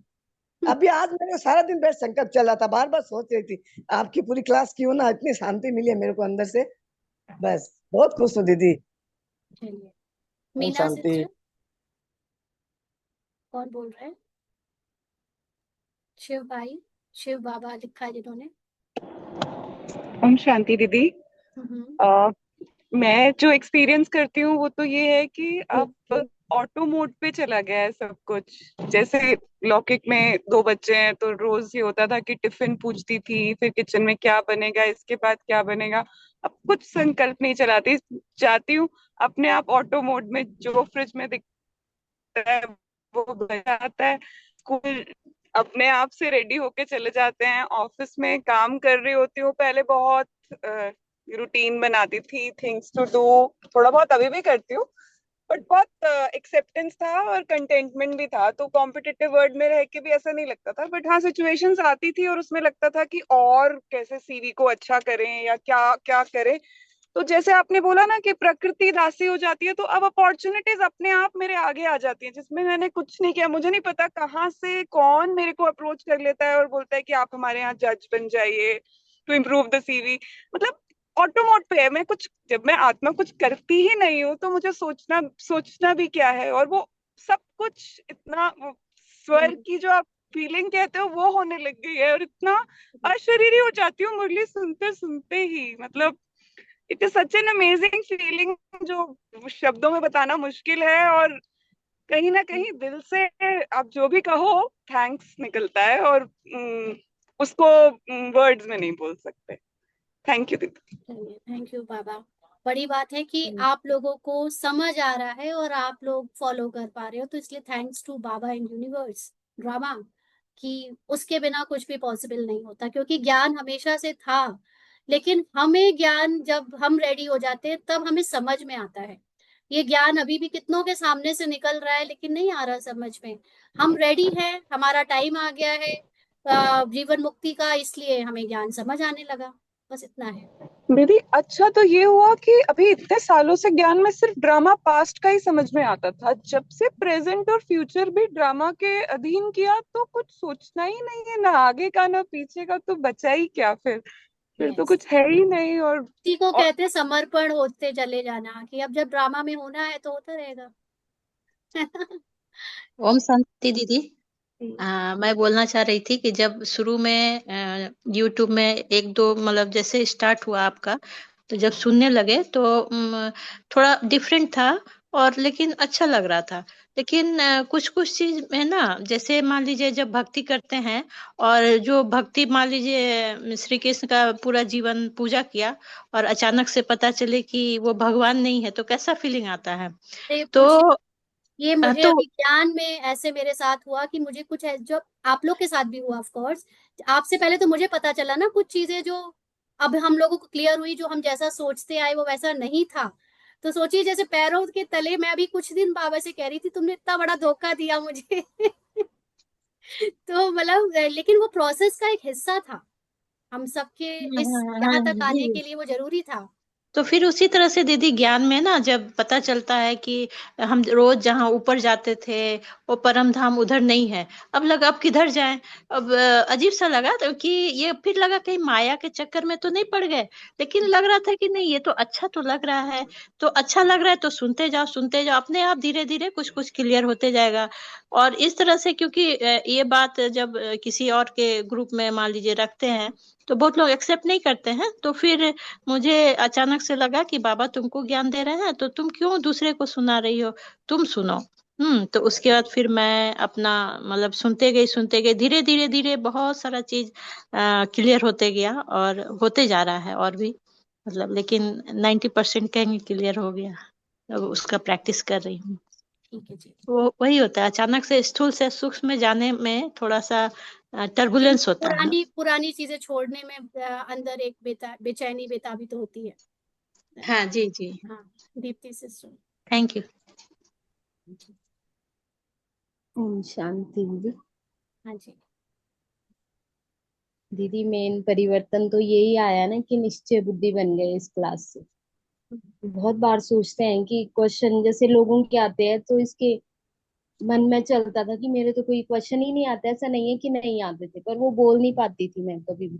अभी आज मेरे सारा दिन बैठ संकल्प चल रहा था, बार बार सोच रही थी आपकी पूरी क्लास क्यों ना, इतनी शांति मिली है मेरे को अंदर से। बस बहुत खुश हूँ दीदी। चलिए, ओम मीना शांति। सिस्टर, कौन बोल रहे हैं? शिव भाई, शिव बाबा लिखा है जिन्होंने। ओम शांति दीदी। हम्म। अ, मैं जो एक्सपीरियंस करती हूँ वो तो ये है कि अब ऑटो मोड पे चला गया है सब कुछ। जैसे लौकिक में दो बच्चे हैं तो रोज ये होता था कि टिफिन पूछती थी, फिर किचन में क्या बनेगा, इसके बाद क्या बनेगा। अब कुछ संकल्प नहीं चलाती, जाती हूँ अपने आप ऑटो मोड में, जो फ्रिज में है वो बन जाता है। स्कूल अपने आप से रेडी होके चले जाते हैं। ऑफिस में काम कर रही होती हूँ, पहले बहुत रूटीन बनाती थी, थिंग्स टू डू, थोड़ा बहुत अभी भी करती हूँ, बट बहुत एक्सेप्टेंस था और कंटेंटमेंट भी था, तो कॉम्पिटिटिव वर्ल्ड में रह के भी ऐसा नहीं लगता था। बट हाँ, सिचुएशंस आती थी और उसमें लगता था कि और कैसे सीवी को अच्छा करें या क्या क्या करें। तो जैसे आपने बोला ना कि प्रकृति दासी हो जाती है, तो अब अपॉर्चुनिटीज अपने आप मेरे आगे आ जाती हैं जिसमें मैंने कुछ नहीं किया। मुझे नहीं पता कहाँ से कौन मेरे को अप्रोच कर लेता है और बोलता है कि आप हमारे यहाँ जज बन जाइए टू इम्प्रूव द सीवी। मतलब ऑटो मोड पे है। मैं कुछ, जब मैं आत्मा कुछ करती ही नहीं हूँ तो मुझे सोचना सोचना भी क्या है। और वो सब कुछ इतना स्वर्ग की जो आप फीलिंग कहते हो वो होने लग गई है, और इतना अशरीरी हो जाती हूँ मुरली सुनते सुनते ही। मतलब it is such an amazing feeling जो शब्दों में बताना मुश्किल है, और कहीं ना कहीं दिल से आप जो भी कहो थैंक्स निकलता है, और उसको वर्ड्स में नहीं बोल सकते। थैंक यू दीदी। चलिए, थैंक यू बाबा। बड़ी बात है कि आप लोगों को समझ आ रहा है और आप लोग फॉलो कर पा रहे हो, तो इसलिए थैंक्स टू बाबा एंड यूनिवर्स ड्रामा, कि उसके बिना कुछ भी पॉसिबल नहीं होता, क्योंकि ज्ञान हमेशा से था, लेकिन हमें ज्ञान जब हम रेडी हो जाते हैं तब हमें समझ में आता है। ये ज्ञान अभी भी कितनों के सामने से निकल रहा है, लेकिन नहीं आ रहा समझ में। हम रेडी हैं, हमारा टाइम आ गया है जीवन मुक्ति का, इसलिए हमें ज्ञान समझ आने लगा। बस इतना है। दीदी अच्छा तो ये हुआ कि अभी इतने सालों से ज्ञान में सिर्फ ड्रामा पास्ट का ही समझ में आता था, जब से प्रेजेंट और फ्यूचर भी ड्रामा के अधीन किया तो कुछ सोचना ही नहीं है, ना आगे का ना पीछे का, तो बचा ही क्या फिर तो यस, कुछ है ही नहीं। इसी को और कहते हैं समर्पण होते चले जाना, कि अब जब ड्रामा में होना है तो होता रहेगा। ओम शांति दीदी। मैं बोलना चाह रही थी कि जब शुरू में यूट्यूब में एक दो मतलब जैसे स्टार्ट हुआ आपका, तो जब सुनने लगे तो थोड़ा डिफरेंट था, और लेकिन अच्छा लग रहा था। लेकिन कुछ कुछ चीज में ना, जैसे मान लीजिए जब भक्ति करते हैं, और जो भक्ति मान लीजिए श्री कृष्ण का पूरा जीवन पूजा किया, और अचानक से पता चले कि वो भगवान नहीं है, तो कैसा फीलिंग आता है। अरे तो पूछिए, ये मुझे तो अभी ज्ञान में ऐसे मेरे साथ हुआ कि मुझे कुछ जो आप लोग के साथ भी हुआ, ऑफ कोर्स। आपसे पहले तो मुझे पता चला ना कुछ चीजें जो अब हम लोगों को क्लियर हुई, जो हम जैसा सोचते आए वो वैसा नहीं था। तो सोचिए, जैसे पैरों के तले मैं अभी कुछ दिन बाबा से कह रही थी, तुमने इतना बड़ा धोखा दिया मुझे। तो मतलब लेकिन वो प्रोसेस का एक हिस्सा था, हम सबके इस यहाँ तक आने जी, के लिए वो जरूरी था। तो फिर उसी तरह से दीदी ज्ञान में ना जब पता चलता है कि हम रोज जहाँ ऊपर जाते थे वो परम धाम उधर नहीं है, अब लगा अब किधर जाएं। अब अजीब सा लगा तो कि ये फिर लगा कहीं माया के चक्कर में तो नहीं पड़ गए, लेकिन लग रहा था कि नहीं ये तो अच्छा तो लग रहा है। तो अच्छा लग रहा है तो सुनते जाओ, अपने आप धीरे धीरे कुछ कुछ क्लियर होते जाएगा। और इस तरह से क्योंकि ये बात जब किसी और के ग्रुप में मान लीजिए रखते हैं तो बहुत लोग एक्सेप्ट नहीं करते हैं, तो फिर मुझे अचानक से लगा कि बाबा तुमको ज्ञान दे रहे हैं तो तुम क्यों दूसरे को सुना रही हो, तुम सुनो। तो उसके बाद फिर मैं अपना मतलब सुनते गई धीरे धीरे धीरे बहुत सारा चीज क्लियर होते गया और होते जा रहा है और भी, मतलब लेकिन 90% कहीं क्लियर हो गया। अब उसका प्रैक्टिस कर रही हूँ। ठीक है जी। वो वही होता है, अचानक से स्थूल से सूक्ष्म में जाने में थोड़ा सा टर्बुलेंस होता है। पुरानी पुरानी चीजें छोड़ने में अंदर एक बेचैनी बेताबी तो होती है। हाँ जी जी। हाँ Deepti sister. Thank you. Om Shanti दीदी। हाँ जी। दीदी मेन परिवर्तन तो यही आया ना कि निश्चय बुद्धि बन गए इस क्लास से। बहुत बार सोचते हैं कि क्वेश्चन जैसे लोगों के आते हैं तो इसके मन में चलता था कि मेरे तो कोई क्वेश्चन ही नहीं आता, ऐसा नहीं है कि नहीं आते थे पर वो बोल नहीं पाती थी मैं कभी भी।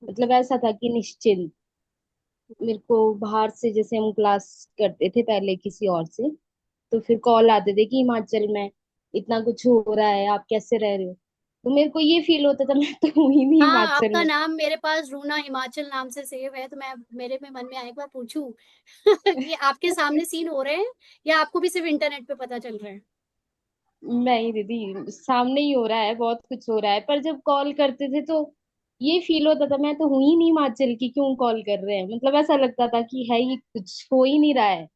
मतलब ऐसा था कि निश्चिंत मेरे को बाहर से, जैसे हम क्लास करते थे पहले किसी और से, तो फिर कॉल आते थे कि हिमाचल में इतना कुछ हो रहा है, आप कैसे रह रहे हो। तो मेरे को ये फील होता था मैं तो हूं ही नहीं हाँ हिमाचल आपका में। नाम मेरे पास रूना हिमाचल नाम से सेव है, तो मैं मेरे में मन में आया एक बार पूछूं कि आपके सामने सीन हो रहे हैं या आपको भी सिर्फ इंटरनेट पे पता चल रहा है। नहीं दीदी सामने ही हो रहा है, बहुत कुछ हो रहा है, पर जब कॉल करते थे तो ये फील होता था मैं तो हूं ही नहीं हिमाचल की, क्यों कॉल कर रहे हैं। मतलब ऐसा लगता था कि है ही कुछ हो ही नहीं रहा है।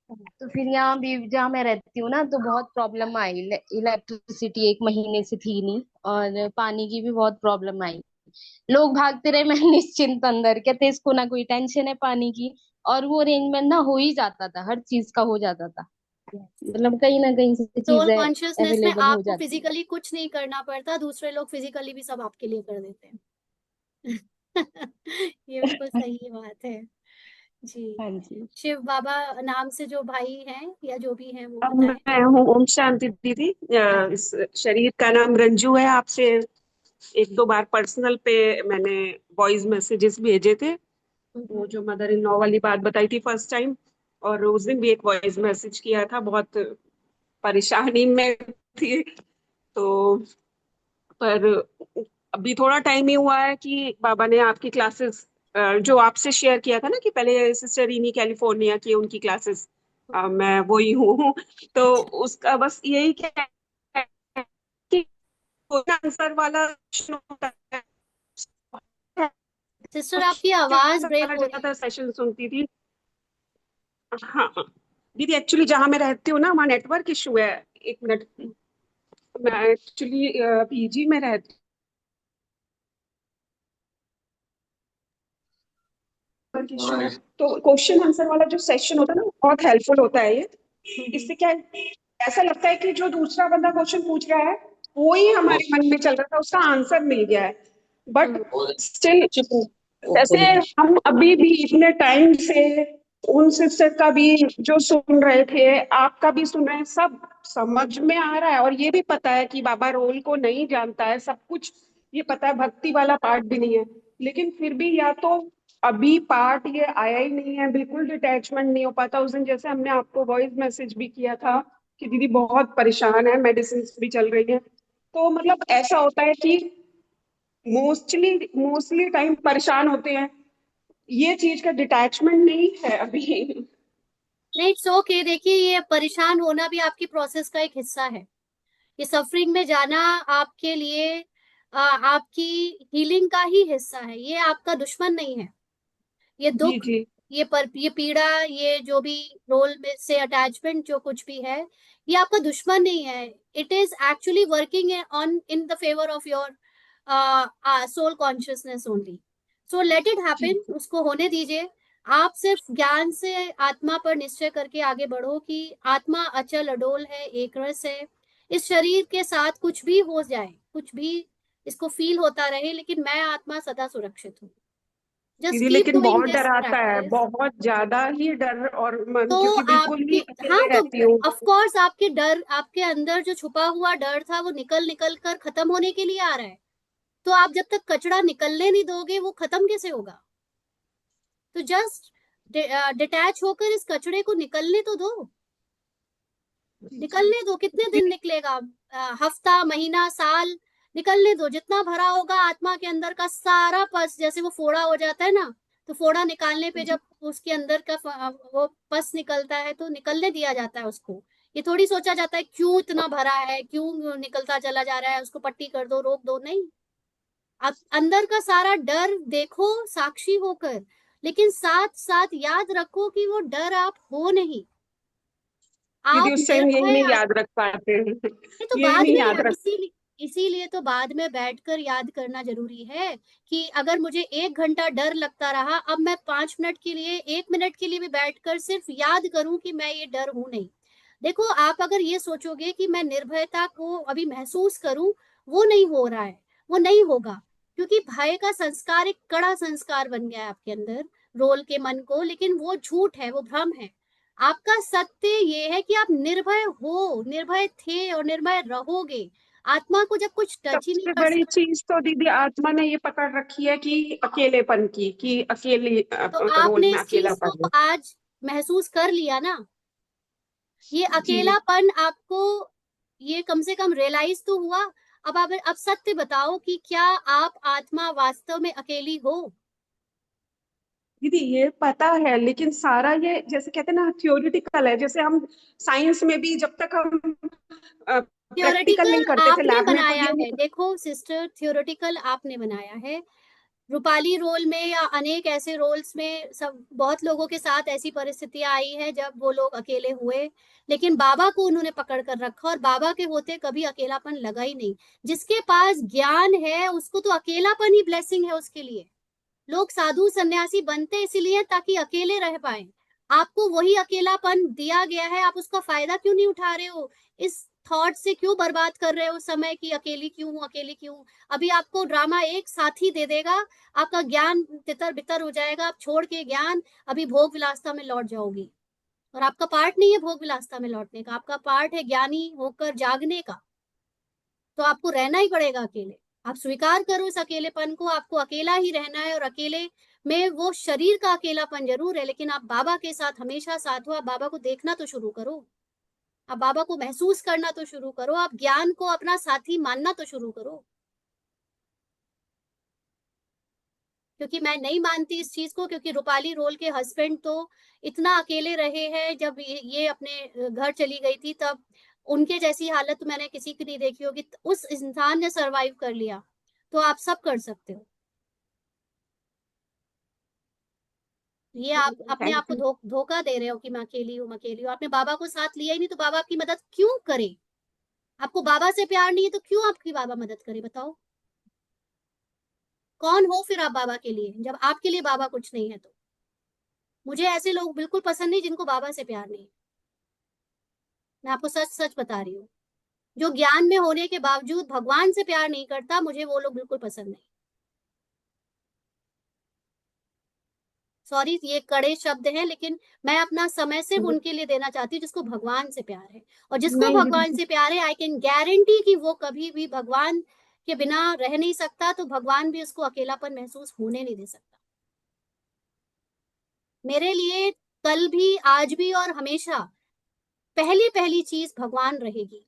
तो फिर यहाँ भी जहाँ मैं रहती हूँ ना तो बहुत प्रॉब्लम आई। इलेक्ट्रिसिटी एक महीने से थी नहीं, और पानी की भी बहुत प्रॉब्लम आई। लोग भागते रहे, मैं निश्चिंत अंदर कहते इसको ना कोई टेंशन है पानी की, और वो अरेंजमेंट ना हो ही जाता था, हर चीज का हो जाता था। मतलब कहीं ना कहीं से सोल चीजें कॉन्शियसनेस में अवेलेबल हो आपको जाती है। फिजिकली कुछ नहीं करना पड़ता, दूसरे लोग फिजिकली भी सब आपके लिए कर देते हैं। ये बिल्कुल सही बात है जी। हाँ जी। शिव बाबा नाम से जो भाई हैं या जो भी हैं वो अब बताएं। मैं हूँ ओम शांति दीदी। इस शरीर का नाम रंजू है। आपसे एक दो बार पर्सनल पे मैंने वॉइस मैसेजेस भेजे थे, वो जो मदर इन लॉ वाली बात बताई थी फर्स्ट टाइम, और उस दिन भी एक वॉइस मैसेज किया था। बहुत परेशानी में थी तो, पर अभी थोड़ा टाइम ही हुआ है कि बाबा ने आपकी क्लासेस जो आपसे शेयर किया था ना कि पहले सिस्टर इनी कैलिफोर्निया की उनकी क्लासेस, मैं वही हूँ। तो उसका बस यही क्या है कि कोई आंसर वाला क्वेश्चन होता है। सिस्टर आपकी आवाज ब्रेक हो रही ज्यादातर सेशन सुनती थी। हाँ दीदी, एक्चुअली जहाँ मैं रहती हूँ ना वहाँ नेटवर्क इशू है। एक मिनट, मैं एक्चुअली पीजी में रहती हूँ, तो क्वेश्चन आंसर वाला जो सेशन होता है ना वो बहुत हेल्पफुल होता है ये। इससे क्या है, ऐसा लगता है कि जो दूसरा बंदा क्वेश्चन पूछ रहा है वो ही हमारे मन में चल रहा था, उसका आंसर मिल गया है। बट स्टिल जैसे हम अभी भी इतने टाइम से उन सिस्टर का भी जो सुन रहे थे, आपका भी सुन रहे हैं, सब समझ में आ रहा है। और ये भी पता है कि बाबा रोल को नहीं जानता है, सब कुछ ये पता है, भक्ति वाला पार्ट भी नहीं है। लेकिन फिर भी या तो अभी पार्ट ये आया ही नहीं है, बिल्कुल डिटैचमेंट नहीं हो पाता। उस दिन जैसे हमने आपको वॉइस मैसेज भी किया था कि दीदी बहुत परेशान है, मेडिसिन भी चल रही है, तो मतलब ऐसा होता है कि मोस्टली टाइम परेशान होते हैं। ये चीज का डिटैचमेंट नहीं है अभी। नहीं इट्स ओके। देखिए ये परेशान होना भी आपकी प्रोसेस का एक हिस्सा है। ये सफरिंग में जाना आपके लिए आपकी हीलिंग का ही हिस्सा है। ये आपका दुश्मन नहीं है। ये जी दुख, जी ये पीड़ा, ये जो भी रोल में से अटैचमेंट जो कुछ भी है, ये आपका दुश्मन नहीं है। It is actually working on in the favour of your soul consciousness only. So let it happen, उसको होने दीजिए। आप सिर्फ ज्ञान से आत्मा पर निश्चय करके आगे बढ़ो कि आत्मा अचल अडोल है, एक रस है। इस शरीर के साथ कुछ भी हो जाए, कुछ भी इसको फील होता रहे, लेकिन मैं आत्मा सदा सुरक्षित हूँ। जस्ट दीदी कीप लेकिन डूइंग बहुत दिस डराता है, प्रैक्टिस। बहुत ज्यादा ही डर और मन, तो क्योंकि बिल्कुल आपके, ही हाँ, अकेले तो रहती हूँ। ऑफ कोर्स आपके डर, आपके अंदर जो छुपा हुआ डर था वो निकल निकल कर खत्म होने के लिए आ रहा है। तो आप जब तक कचरा निकलने नहीं दोगे वो खत्म कैसे होगा? तो जस्ट डिटैच होकर इस कचड़े को निकलने तो दो, निकलने दो। कितने दिन निकलेगा? हफ्ता, महीना, साल, निकलने दो। जितना भरा होगा आत्मा के अंदर का सारा पस, जैसे वो फोड़ा हो जाता है ना, तो फोड़ा निकालने पे जब उसके अंदर का वो पस निकलता है तो निकलने दिया जाता है उसको। ये थोड़ी सोचा जाता है क्यों इतना भरा है, क्यों निकलता चला जा रहा है, उसको पट्टी कर दो, रोक दो। नहीं, आप अंदर का सारा डर देखो साक्षी होकर, लेकिन साथ साथ याद रखो कि वो डर आप हो नहीं, दीदी आप उस टाइम यही निर्भय। नहीं याद रख पाते हैं। नहीं तो यही बाद नहीं में याद रख। इसीलिए, इसीलिए तो बाद में बैठकर याद करना जरूरी है कि अगर मुझे 1 घंटा डर लगता रहा, अब मैं 5 मिनट के लिए, 1 मिनट के लिए भी बैठकर सिर्फ याद करूं कि मैं ये डर हूं नहीं। देखो, आप अगर ये सोचोगे कि मैं निर्भयता को अभी महसूस करूं, वो नहीं हो रहा है, वो नहीं होगा, क्योंकि भय का संस्कार एक कड़ा संस्कार बन गया है आपके अंदर, रोल के मन को। लेकिन वो झूठ है, वो भ्रम है। आपका सत्य ये है कि आप निर्भय हो, निर्भय थे और निर्भय रहोगे। आत्मा को जब कुछ टच ही नहीं सबसे कर बड़ी सकता, चीज तो दीदी आत्मा ने ये पकड़ रखी है कि अकेलेपन की, कि अकेली तो रोल आपने में इस चीज को अकेलापन है। आज महसूस कर लिया ना। ये जी अकेलापन आपको, ये कम से कम रियलाइज तो हुआ। अब सत्य बताओ कि क्या आप आत्मा वास्तव में अकेली हो? दीदी ये पता है, लेकिन सारा ये जैसे कहते हैं ना थ्योरिटिकल है। जैसे हम साइंस में भी जब तक हम प्रैक्टिकल नहीं थियोरेटिकल करते थे आपने लैब में, तो बनाया ये है, नहीं। देखो सिस्टर, थियोरेटिकल आपने बनाया है। रूपाली रोल में या अनेक ऐसे रोल्स में सब बहुत लोगों के साथ ऐसी परिस्थितियां आई है जब वो लोग अकेले हुए, लेकिन बाबा को उन्होंने पकड़ कर रखा और बाबा के होते कभी अकेलापन लगा ही नहीं। जिसके पास ज्ञान है उसको तो अकेलापन ही ब्लेसिंग है उसके लिए। लोग साधु सन्यासी बनते इसीलिए ताकि अकेले रह पाए। आपको वही अकेलापन दिया गया है, आप उसका फायदा क्यों नहीं उठा रहे हो? इस थॉट से क्यों बर्बाद कर रहे हो समय की अकेली क्यों हूं, अकेली क्यों हूं? अभी आपको ड्रामा एक साथी दे देगा, आपका ज्ञान तितर बितर हो जाएगा, आप छोड़ के ज्ञान अभी भोग विलासता में लौट जाओगी। और आपका पार्ट नहीं है भोग विलासता में लौटने का, आपका पार्ट है ज्ञानी होकर जागने का। तो आपको रहना ही पड़ेगा अकेले। आप स्वीकार करो इस अकेलेपन को, आपको अकेला ही रहना है। और अकेले में वो शरीर का अकेलापन जरूर है, लेकिन आप बाबा के साथ हमेशा साथ हो। आप बाबा को देखना तो शुरू करो, आप बाबा को महसूस करना तो शुरू करो, आप ज्ञान को अपना साथी मानना तो शुरू करो। क्योंकि मैं नहीं मानती इस चीज को, क्योंकि रूपाली रोल के हस्बैंड तो इतना अकेले रहे हैं। जब ये अपने घर चली गई थी तब उनके जैसी हालत तो मैंने किसी की नहीं देखी होगी। उस इंसान ने सरवाइव कर लिया, तो आप सब कर सकते हो। ये आप अपने थैंक आप को यू। धोखा दे रहे हो कि मैं अकेली हूँ, मैं अकेली हूँ। आपने बाबा को साथ लिया ही नहीं तो बाबा आपकी मदद क्यों करे? आपको बाबा से प्यार नहीं है तो क्यों आपकी बाबा मदद करे? बताओ, कौन हो फिर आप बाबा के लिए जब आपके लिए बाबा कुछ नहीं है? तो मुझे ऐसे लोग बिल्कुल पसंद नहीं जिनको बाबा से प्यार नहीं। मैं आपको सच सच बता रही हूँ, जो ज्ञान में होने के बावजूद भगवान से प्यार नहीं करता, मुझे वो लोग बिल्कुल पसंद नहीं। सॉरी, ये कड़े शब्द हैं, लेकिन मैं अपना समय सिर्फ उनके लिए देना चाहती हूँ जिसको भगवान से प्यार है। और जिसको नहीं भगवान दीदी से प्यार है, आई कैन गारंटी कि वो कभी भी भगवान के बिना रह नहीं सकता, तो भगवान भी उसको अकेलापन महसूस होने नहीं दे सकता। मेरे लिए कल भी, आज भी और हमेशा पहली पहली चीज भगवान रहेगी।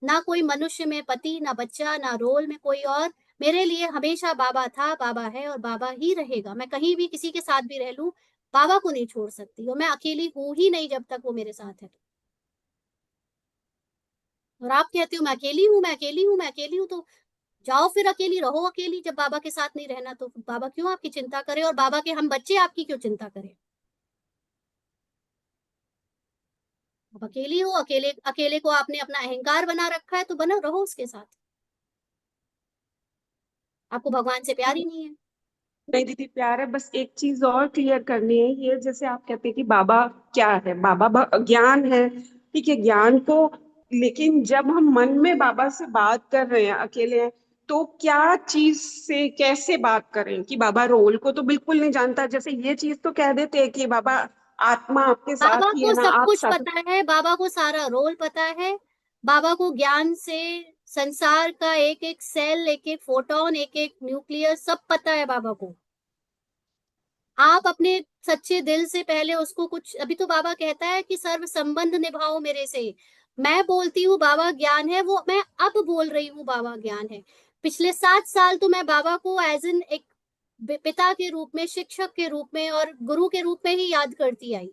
ना कोई मनुष्य में पति, ना बच्चा, ना रोल में कोई और। मेरे लिए हमेशा बाबा था, बाबा है और बाबा ही रहेगा। मैं कहीं भी किसी के साथ भी रह लूं, बाबा को नहीं छोड़ सकती। और मैं अकेली हूं ही नहीं जब तक वो मेरे साथ है। और आप कहते हो मैं अकेली हूं, मैं अकेली हूं, मैं अकेली हूं, तो जाओ फिर अकेली रहो। अकेली जब बाबा के साथ नहीं रहना तो बाबा क्यों आपकी चिंता करे? और बाबा के हम बच्चे आपकी क्यों चिंता करें? अब अकेली हो, अकेले अकेले को आपने अपना अहंकार बना रखा है, तो बना रहो उसके साथ। आपको भगवान से प्यार ही नहीं है। नहीं दीदी प्यार है, बस एक चीज और क्लियर करनी है। ये जैसे आप कहते हैं कि बाबा क्या है, बाबा ज्ञान है, ठीक है ज्ञान को, लेकिन जब हम मन में बाबा से बात कर रहे हैं, अकेले हैं, तो क्या चीज से कैसे बात करें कि बाबा रोल को तो बिल्कुल नहीं जानता, जैसे ये चीज तो कह देते हैं कि बाबा आत्मा आपके बाबा साथ ही है को ना, सब आप कुछ सब। पता है, बाबा को सारा रोल पता है, बाबा को ज्ञान से संसार का एक एक सेल, एक एक फोटोन, एक एक न्यूक्लियस सब पता है बाबा को। आप अपने सच्चे दिल से पहले उसको कुछ, अभी तो बाबा कहता है कि सर्व संबंध निभाओ मेरे से। मैं बोलती हूँ बाबा ज्ञान है, वो मैं अब बोल रही हूँ बाबा ज्ञान है। पिछले 7 साल तो मैं बाबा को एज एन एक पिता के रूप में, शिक्षक के रूप में और गुरु के रूप में ही याद करती आई।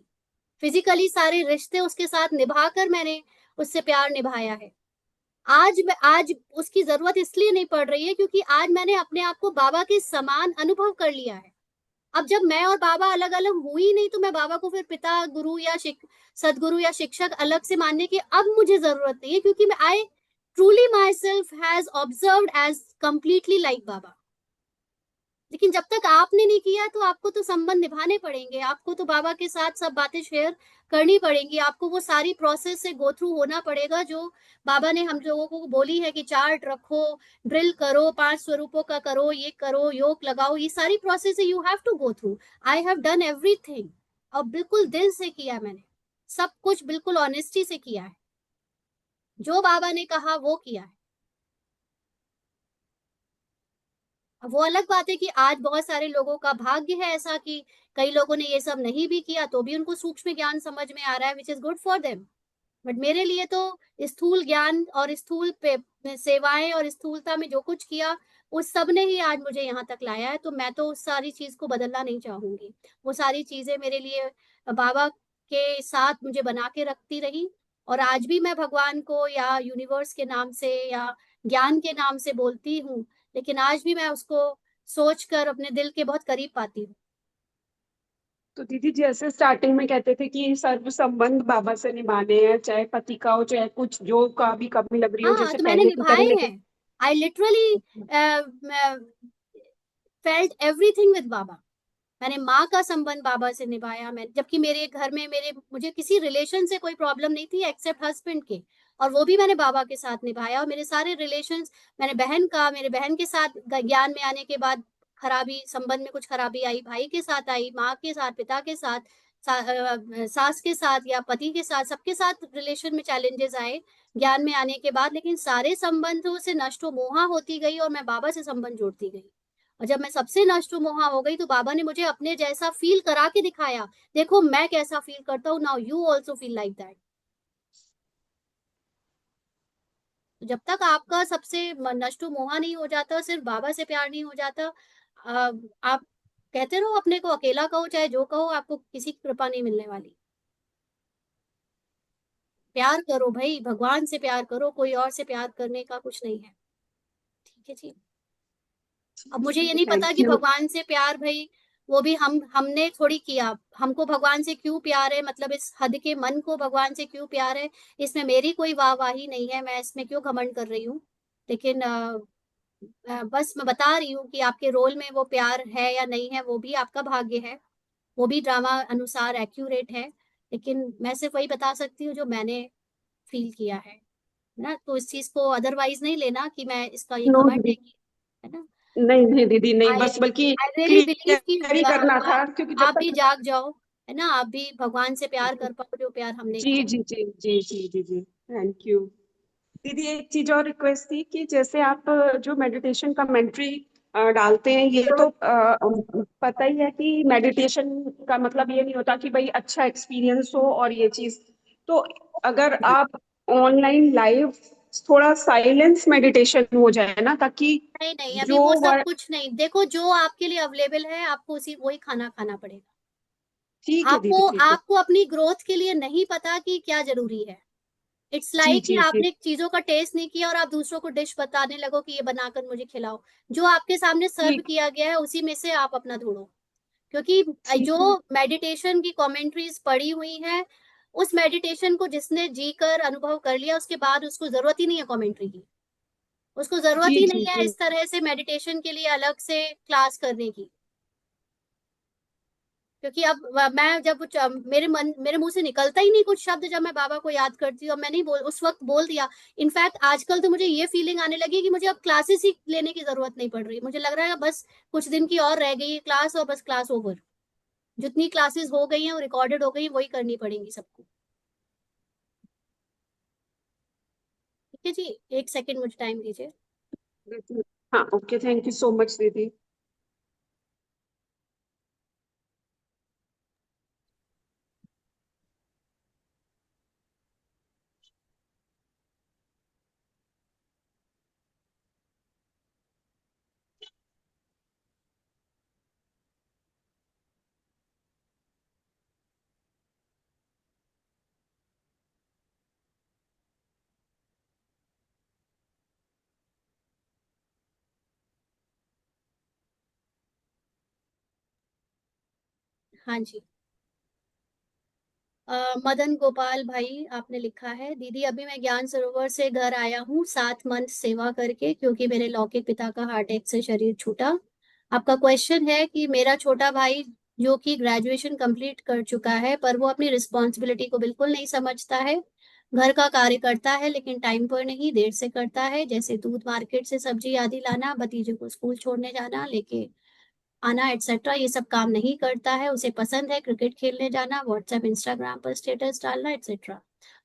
फिजिकली सारे रिश्ते उसके साथ निभाकर मैंने उससे प्यार निभाया है। आज उसकी जरूरत इसलिए नहीं पड़ रही है क्योंकि आज मैंने अपने आप को बाबा के समान अनुभव कर लिया है। अब जब मैं और बाबा अलग अलग हुई नहीं, तो मैं बाबा को फिर पिता, गुरु या सदगुरु या शिक्षक अलग से मानने की अब मुझे जरूरत नहीं है, क्योंकि मैं I truly myself has observed as completely like Baba. लेकिन जब तक आपने नहीं किया तो आपको तो संबंध निभाने पड़ेंगे, आपको तो बाबा के साथ सब बातें शेयर करनी पड़ेंगी, आपको वो सारी प्रोसेस से गो थ्रू होना पड़ेगा जो बाबा ने हम लोगों को बोली है कि चार्ट रखो, ड्रिल करो, 5 स्वरूपों का करो, ये करो, योग लगाओ, ये सारी process you have to go through. I have done everything, और बिल्कुल दिल से किया मैंने, सब कुछ बिल्कुल ऑनेस्टी से किया है, जो बाबा ने कहा वो किया है। अब वो अलग बात है कि आज बहुत सारे लोगों का भाग्य है ऐसा कि कई लोगों ने ये सब नहीं भी किया तो भी उनको सूक्ष्म ज्ञान समझ में आ रहा है, which is good for them. But मेरे लिए तो स्थूल ज्ञान और स्थूल सेवाएं और स्थूलता में जो कुछ किया, उस सब ने ही आज मुझे यहाँ तक लाया है। तो मैं तो उस सारी चीज को बदलना नहीं चाहूंगी। वो सारी चीजें मेरे लिए बाबा के साथ मुझे बना के रखती रही, और आज भी मैं भगवान को या यूनिवर्स के नाम से या ज्ञान के नाम से बोलती हूँ, लेकिन आज भी मैं उसको सोचकर अपने दिल के बहुत करीब पाती हूँ। तो दीदी जैसे स्टार्टिंग में कहते थे कि सर्व संबंध बाबा से निभाने हैं, चाहे पति का हो चाहे कुछ जो का भी कमी लग रही हो, हाँ, जैसे तो मैंने पहले की निभाए तरह, हैं। लेकिन I literally felt everything with Baba. मैंने माँ का संबंध बाबा से निभाया, मैं जबकि मेरे घर में मुझे किसी रिलेशन से कोई प्रॉब्लम नहीं थी एक्सेप्ट हस्बैंड के, और वो भी मैंने बाबा के साथ निभाया। और मेरे सारे रिलेशंस, मैंने मेरे बहन के साथ ज्ञान में आने के बाद खराबी, संबंध में कुछ खराबी आई, भाई के साथ आई, माँ के साथ, पिता के साथ, सास के साथ या पति के साथ, सबके साथ रिलेशन में चैलेंजेस आए ज्ञान में आने के बाद। लेकिन सारे संबंधों से नष्ट मोहा होती गई और मैं बाबा से संबंध जोड़ती गई। और जब मैं सबसे नष्ट मोहा हो गई तो बाबा ने मुझे अपने जैसा फील करा के दिखाया, देखो मैं कैसा फील करता हूँ, now you also feel like that. जब तक आपका सबसे नष्ट मोहा नहीं हो जाता, सिर्फ बाबा से प्यार नहीं हो जाता, आप कहते रहो अपने को अकेला कहो चाहे जो कहो, आपको किसी की कृपा नहीं मिलने वाली। प्यार करो भाई, भगवान से प्यार करो, कोई और से प्यार करने का कुछ नहीं है। ठीक है जी। अब मुझे ये नहीं पता थैंक कि यू। भगवान से प्यार भाई वो भी हमने थोड़ी किया, हमको भगवान से क्यों प्यार है, मतलब इस हद के मन को भगवान से क्यों प्यार है, इसमें मेरी कोई वाहवाही नहीं है, मैं इसमें क्यों घमंड कर रही हूँ। लेकिन बस मैं बता रही हूँ कि आपके रोल में वो प्यार है या नहीं है, वो भी आपका भाग्य है, वो भी ड्रामा अनुसार एक्यूरेट है। लेकिन मैं सिर्फ वही बता सकती हूँ जो मैंने फील किया है ना। तो इस चीज को अदरवाइज नहीं लेना कि मैं इसका ये नो घमंड दीदी, है कि, है ना। नहीं नहीं दीदी नहीं, आई बस बल्कि आई रियली बिलीव कि क्लियर ही करना था, क्योंकि जब आप भी तक, जाग जाओ, है ना, आप भी भगवान से प्यार कर पाओ जो प्यार हमने जी किया। जी जी जी जी जी जी, थैंक यू। दीदी एक चीज और रिक्वेस्ट थी कि जैसे आप जो मेडिटेशन कमेंट्री डालते हैं, ये तो पता ही है कि मेडिटेशन का मतलब ये नहीं होता कि भाई अच्छा एक्सपीरियंस हो और ये चीज, तो अगर आप ऑनलाइन लाइव थोड़ा साइलेंस मेडिटेशन हो जाए ना, ताकि नहीं नहीं, अभी जो वो सब वर्ड, कुछ नहीं, देखो जो आपके लिए अवेलेबल है आपको उसी वही खाना खाना पड़ेगा। ठीक है आपको दीदी, ठीक है, आपको अपनी ग्रोथ के लिए नहीं पता कि क्या जरूरी है। इट्स जी लाइक कि जी जी आपने चीजों का टेस्ट नहीं किया और आप दूसरों को डिश बताने लगो कि ये बनाकर मुझे खिलाओ। जो आपके सामने सर्व ठीक, किया गया है उसी में से आप अपना ढूंढो। क्योंकि ठीक जो है, मेडिटेशन की कमेंट्रीज पड़ी हुई हैं, उस मेडिटेशन को जिसने जी कर अनुभव कर लिया उसके बाद उसको जरूरत ही नहीं है कमेंट्री की। उसको जरूरत जी ही जी नहीं है जी, इस तरह से मेडिटेशन के लिए अलग से क्लास करने की। क्योंकि अब मैं जब मेरे मुंह से निकलता ही नहीं कुछ शब्द जब मैं बाबा को याद करती हूँ, मैं नहीं बोल उस वक्त बोल दिया। इनफैक्ट आजकल तो मुझे ये फीलिंग आने लगी कि मुझे अब क्लासेस ही लेने की जरूरत नहीं पड़ रही, मुझे लग रहा है बस कुछ दिन की और रह गई है क्लास और बस क्लास ओवर। जितनी क्लासेस हो गई हैं वो रिकॉर्डेड हो गई हैं, वही करनी पड़ेंगी सबको। ठीक है जी, एक सेकंड मुझे टाइम दीजिए। दीदी, हाँ okay, thank you so much दीदी। हाँ जी। मदन गोपाल भाई आपने लिखा है, दीदी अभी मैं ज्ञान सरोवर से घर आया हूँ 7 मंथ सेवा करके, क्योंकि मेरे लौकिक पिता का हार्ट अटैक से शरीर छूटा। आपका क्वेश्चन है कि मेरा छोटा भाई जो कि ग्रेजुएशन कंप्लीट कर चुका है पर वो अपनी रिस्पॉन्सिबिलिटी को बिल्कुल नहीं समझता है। घर का कार्य करता है लेकिन टाइम पर नहीं, देर से करता है, जैसे दूध मार्केट से सब्जी आदि लाना, भतीजे को स्कूल छोड़ने जाना, लेके आना एटसेट्रा, ये सब काम नहीं करता है। उसे पसंद है क्रिकेट खेलने जाना, व्हाट्सएप इंस्टाग्राम पर स्टेटस डालना एटसेट्रा।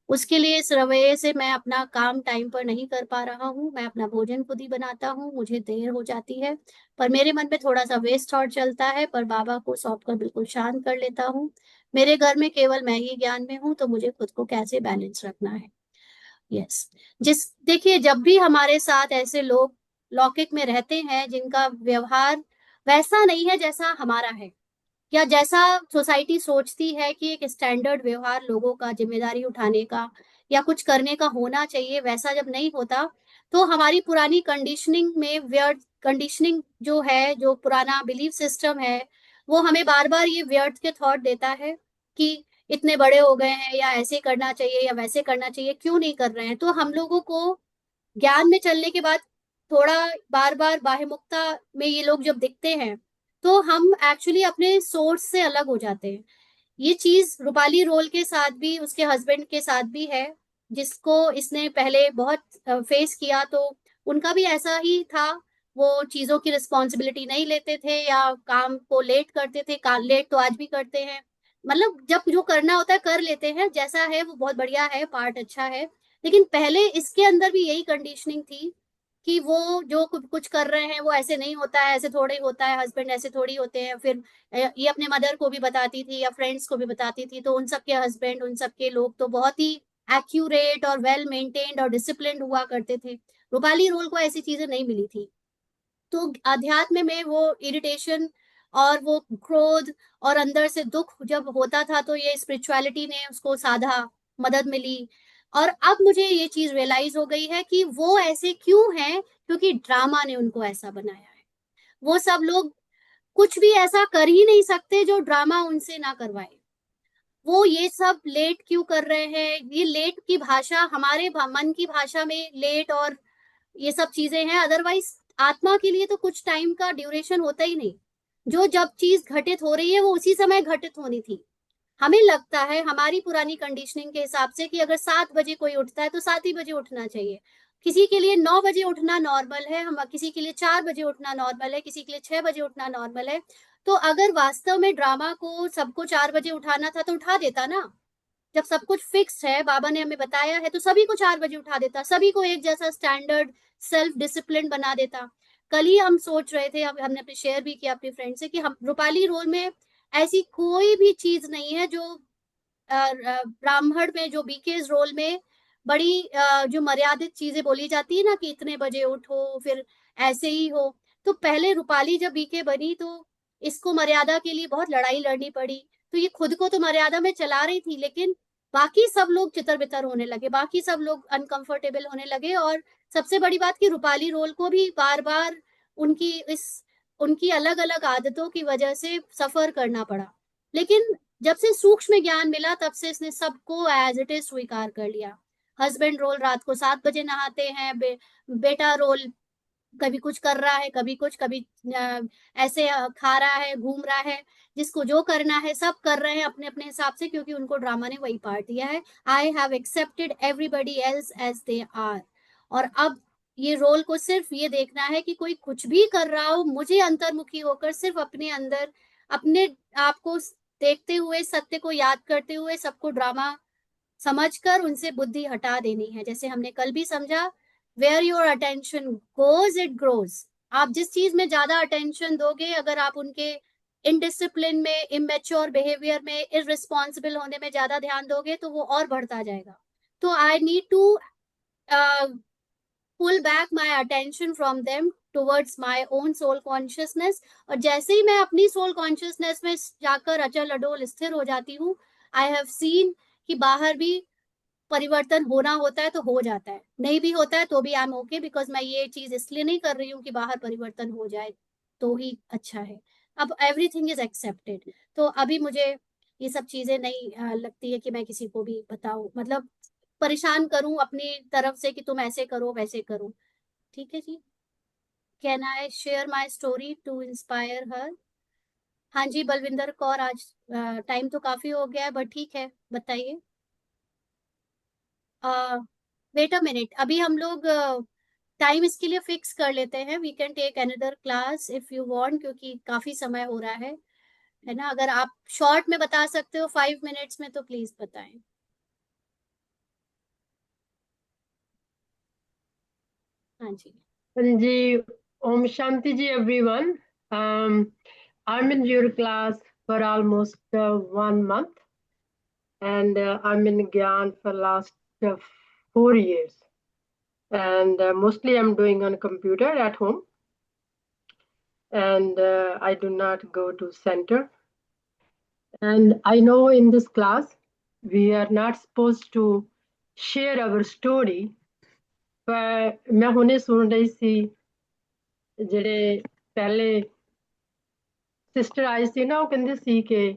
उसके लिए इस रवैये से मैं अपना काम टाइम पर नहीं कर पा रहा हूँ। मैं अपना भोजन खुद ही बनाता हूँ, मुझे देर हो जाती है, पर मेरे मन में थोड़ा सा वेस्ट थॉट चलता है, पर बाबा को सौंप कर बिल्कुल शांत कर लेता हूँ। मेरे घर में केवल मैं ही ज्ञान में हूँ, तो मुझे खुद को कैसे बैलेंस रखना है? यस। देखिए, जब भी हमारे साथ ऐसे लोग लौकिक में रहते हैं जिनका व्यवहार वैसा नहीं है जैसा हमारा है, या जैसा सोसाइटी सोचती है कि एक स्टैंडर्ड व्यवहार लोगों का जिम्मेदारी उठाने का या कुछ करने का होना चाहिए, वैसा जब नहीं होता, तो हमारी पुरानी कंडीशनिंग में व्यर्थ कंडीशनिंग जो है, जो पुराना बिलीफ सिस्टम है, वो हमें बार बार ये व्यर्थ के थॉट देता है कि इतने बड़े हो गए हैं या ऐसे करना चाहिए या वैसे करना चाहिए, क्यों नहीं कर रहे हैं। तो हम लोगों को ज्ञान में चलने के बाद थोड़ा बार बार बाह्यमुखता में ये लोग जब दिखते हैं, तो हम एक्चुअली अपने सोर्स से अलग हो जाते हैं। ये चीज रूपाली रोल के साथ भी, उसके हस्बैंड के साथ भी है, जिसको इसने पहले बहुत फेस किया, तो उनका भी ऐसा ही था। वो चीजों की रिस्पॉन्सिबिलिटी नहीं लेते थे या काम को लेट करते थे, लेट तो आज भी करते हैं। मतलब जब जो करना होता है कर लेते हैं, जैसा है वो बहुत बढ़िया है, पार्ट अच्छा है। लेकिन पहले इसके अंदर भी यही कंडीशनिंग थी कि वो जो कुछ कर रहे हैं वो ऐसे नहीं होता है, ऐसे थोड़े होता है, हस्बैंड ऐसे थोड़ी होते हैं। फिर ये अपने मदर को भी बताती थी या फ्रेंड्स को भी बताती थी, तो उन सबके हस्बैंड, उन सबके लोग तो बहुत ही एक्यूरेट और वेल मेंटेन्ड और डिसिप्लिन्ड हुआ करते थे। रूपाली रोल को ऐसी चीजें नहीं मिली थी। तो अध्यात्म में वो इरिटेशन और वो क्रोध और अंदर से दुख जब होता था, तो ये स्पिरिचुअलिटी ने उसको साधा, मदद मिली। और अब मुझे ये चीज रियलाइज हो गई है कि वो ऐसे क्यों हैं, क्योंकि ड्रामा ने उनको ऐसा बनाया है। वो सब लोग कुछ भी ऐसा कर ही नहीं सकते जो ड्रामा उनसे ना करवाए। वो ये सब लेट क्यों कर रहे हैं? ये लेट की भाषा हमारे मन की भाषा में लेट और ये सब चीजें हैं, अदरवाइज आत्मा के लिए तो कुछ टाइम का ड्यूरेशन होता ही नहीं। जो जब चीज घटित हो रही है वो उसी समय घटित होनी थी। हमें लगता है हमारी पुरानी कंडीशनिंग के हिसाब से कि अगर 7 बजे कोई उठता है तो 7 ही बजे उठना चाहिए। किसी के लिए 9 बजे उठना नॉर्मल है, हम किसी के लिए 4 बजे उठना नॉर्मल है, किसी के लिए 6 बजे उठना नॉर्मल है। तो अगर वास्तव में ड्रामा को सबको 4 बजे उठाना था तो उठा देता ना। जब सब कुछ फिक्स है, बाबा ने हमें बताया है, तो सभी को 4 बजे उठा देता, सभी को एक जैसा स्टैंडर्ड सेल्फ डिसिप्लिन बना देता। कल ही हम सोच रहे थे, हमने अपने शेयर भी किया अपनी फ्रेंड से, कि हम रूपाली रोल में ऐसी कोई भी चीज नहीं है जो ब्राह्मण में, जो बीकेज रोल में बड़ी जो मर्यादित चीजें बोली जाती है ना, कि इतने बजे उठो फिर ऐसे ही हो। तो पहले रूपाली जब बीके बनी तो इसको मर्यादा के लिए बहुत लड़ाई लड़नी पड़ी। तो ये खुद को तो मर्यादा में चला रही थी, लेकिन बाकी सब लोग चितर बितर होने लगे, बाकी सब लोग अनकंफर्टेबल होने लगे। और सबसे बड़ी बात कि रूपाली रोल को भी बार बार उनकी अलग अलग आदतों की वजह से सफर करना पड़ा। लेकिन जब से सूक्ष्म ज्ञान मिला, तब से इसने सबको एज इट इज स्वीकार कर लिया। हस्बैंड रोल रात को 7 बजे नहाते हैं, बेटा रोल कभी कुछ कर रहा है, कभी कुछ, कभी ऐसे खा रहा है, घूम रहा है, जिसको जो करना है सब कर रहे हैं अपने अपने हिसाब से, क्योंकि उनको ड्रामा ने वही पार्ट दिया है। I have accepted everybody else as they are. और अब ये रोल को सिर्फ ये देखना है कि कोई कुछ भी कर रहा हो, मुझे अंतर्मुखी होकर सिर्फ अपने अंदर अपने आप को देखते हुए, सत्य को याद करते हुए, सबको ड्रामा समझकर उनसे बुद्धि हटा देनी है। जैसे हमने कल भी समझा, where your attention goes it grows. आप जिस चीज में ज्यादा अटेंशन दोगे, अगर आप उनके इनडिसिप्लिन में, इमेच्योर बिहेवियर में, इररिस्पॉन्सिबल होने में ज्यादा ध्यान दोगे, तो वो और बढ़ता जाएगा। तो I need to pull back my attention from them towards my own soul consciousness. और जैसे ही मैं अपनी सोल कॉन्शियसनेस में जाकर अचल अडोल स्थिर हो जाती हूँ, आई हैव सीन कि बाहर भी परिवर्तन होना होता है तो हो जाता है, नहीं भी होता है तो भी आई एम ओके, बिकॉज मैं ये चीज इसलिए नहीं कर रही हूँ कि बाहर परिवर्तन हो जाए तो ही अच्छा है। अब एवरीथिंग इज एक्सेप्टेड। तो अभी मुझे ये सब चीजें नहीं लगती है कि मैं किसी को भी बताऊं, मतलब परेशान करूं अपनी तरफ से कि तुम ऐसे करो वैसे करो। ठीक है जी। Can I share my story to inspire her? हाँ जी बलविंदर कौर, आज टाइम तो काफी हो गया है, बट ठीक है, बताइए। वेट अ मिनट, अभी हम लोग टाइम इसके लिए फिक्स कर लेते हैं। We can take another class if you want, क्योंकि काफी समय हो रहा है ना। अगर आप शॉर्ट में बता सकते हो 5 मिनट्स में, तो प्लीज बताएं। हाँ जी। जी, Om Shanti ji everyone. I'm in your class for almost 1 month, and I'm in Gyan for last 4 years. And mostly I'm doing on a computer at home, and I do not go to center. And I know in this class we are not supposed to share our story, but मैं हुने सुन रही सी ਜਿਹੜੇ ਪਹਿਲੇ sister ਆਈ ਸੀ ਨਾ, ਉਹ ਕਹਿੰਦੇ ਸੀ ਕਿ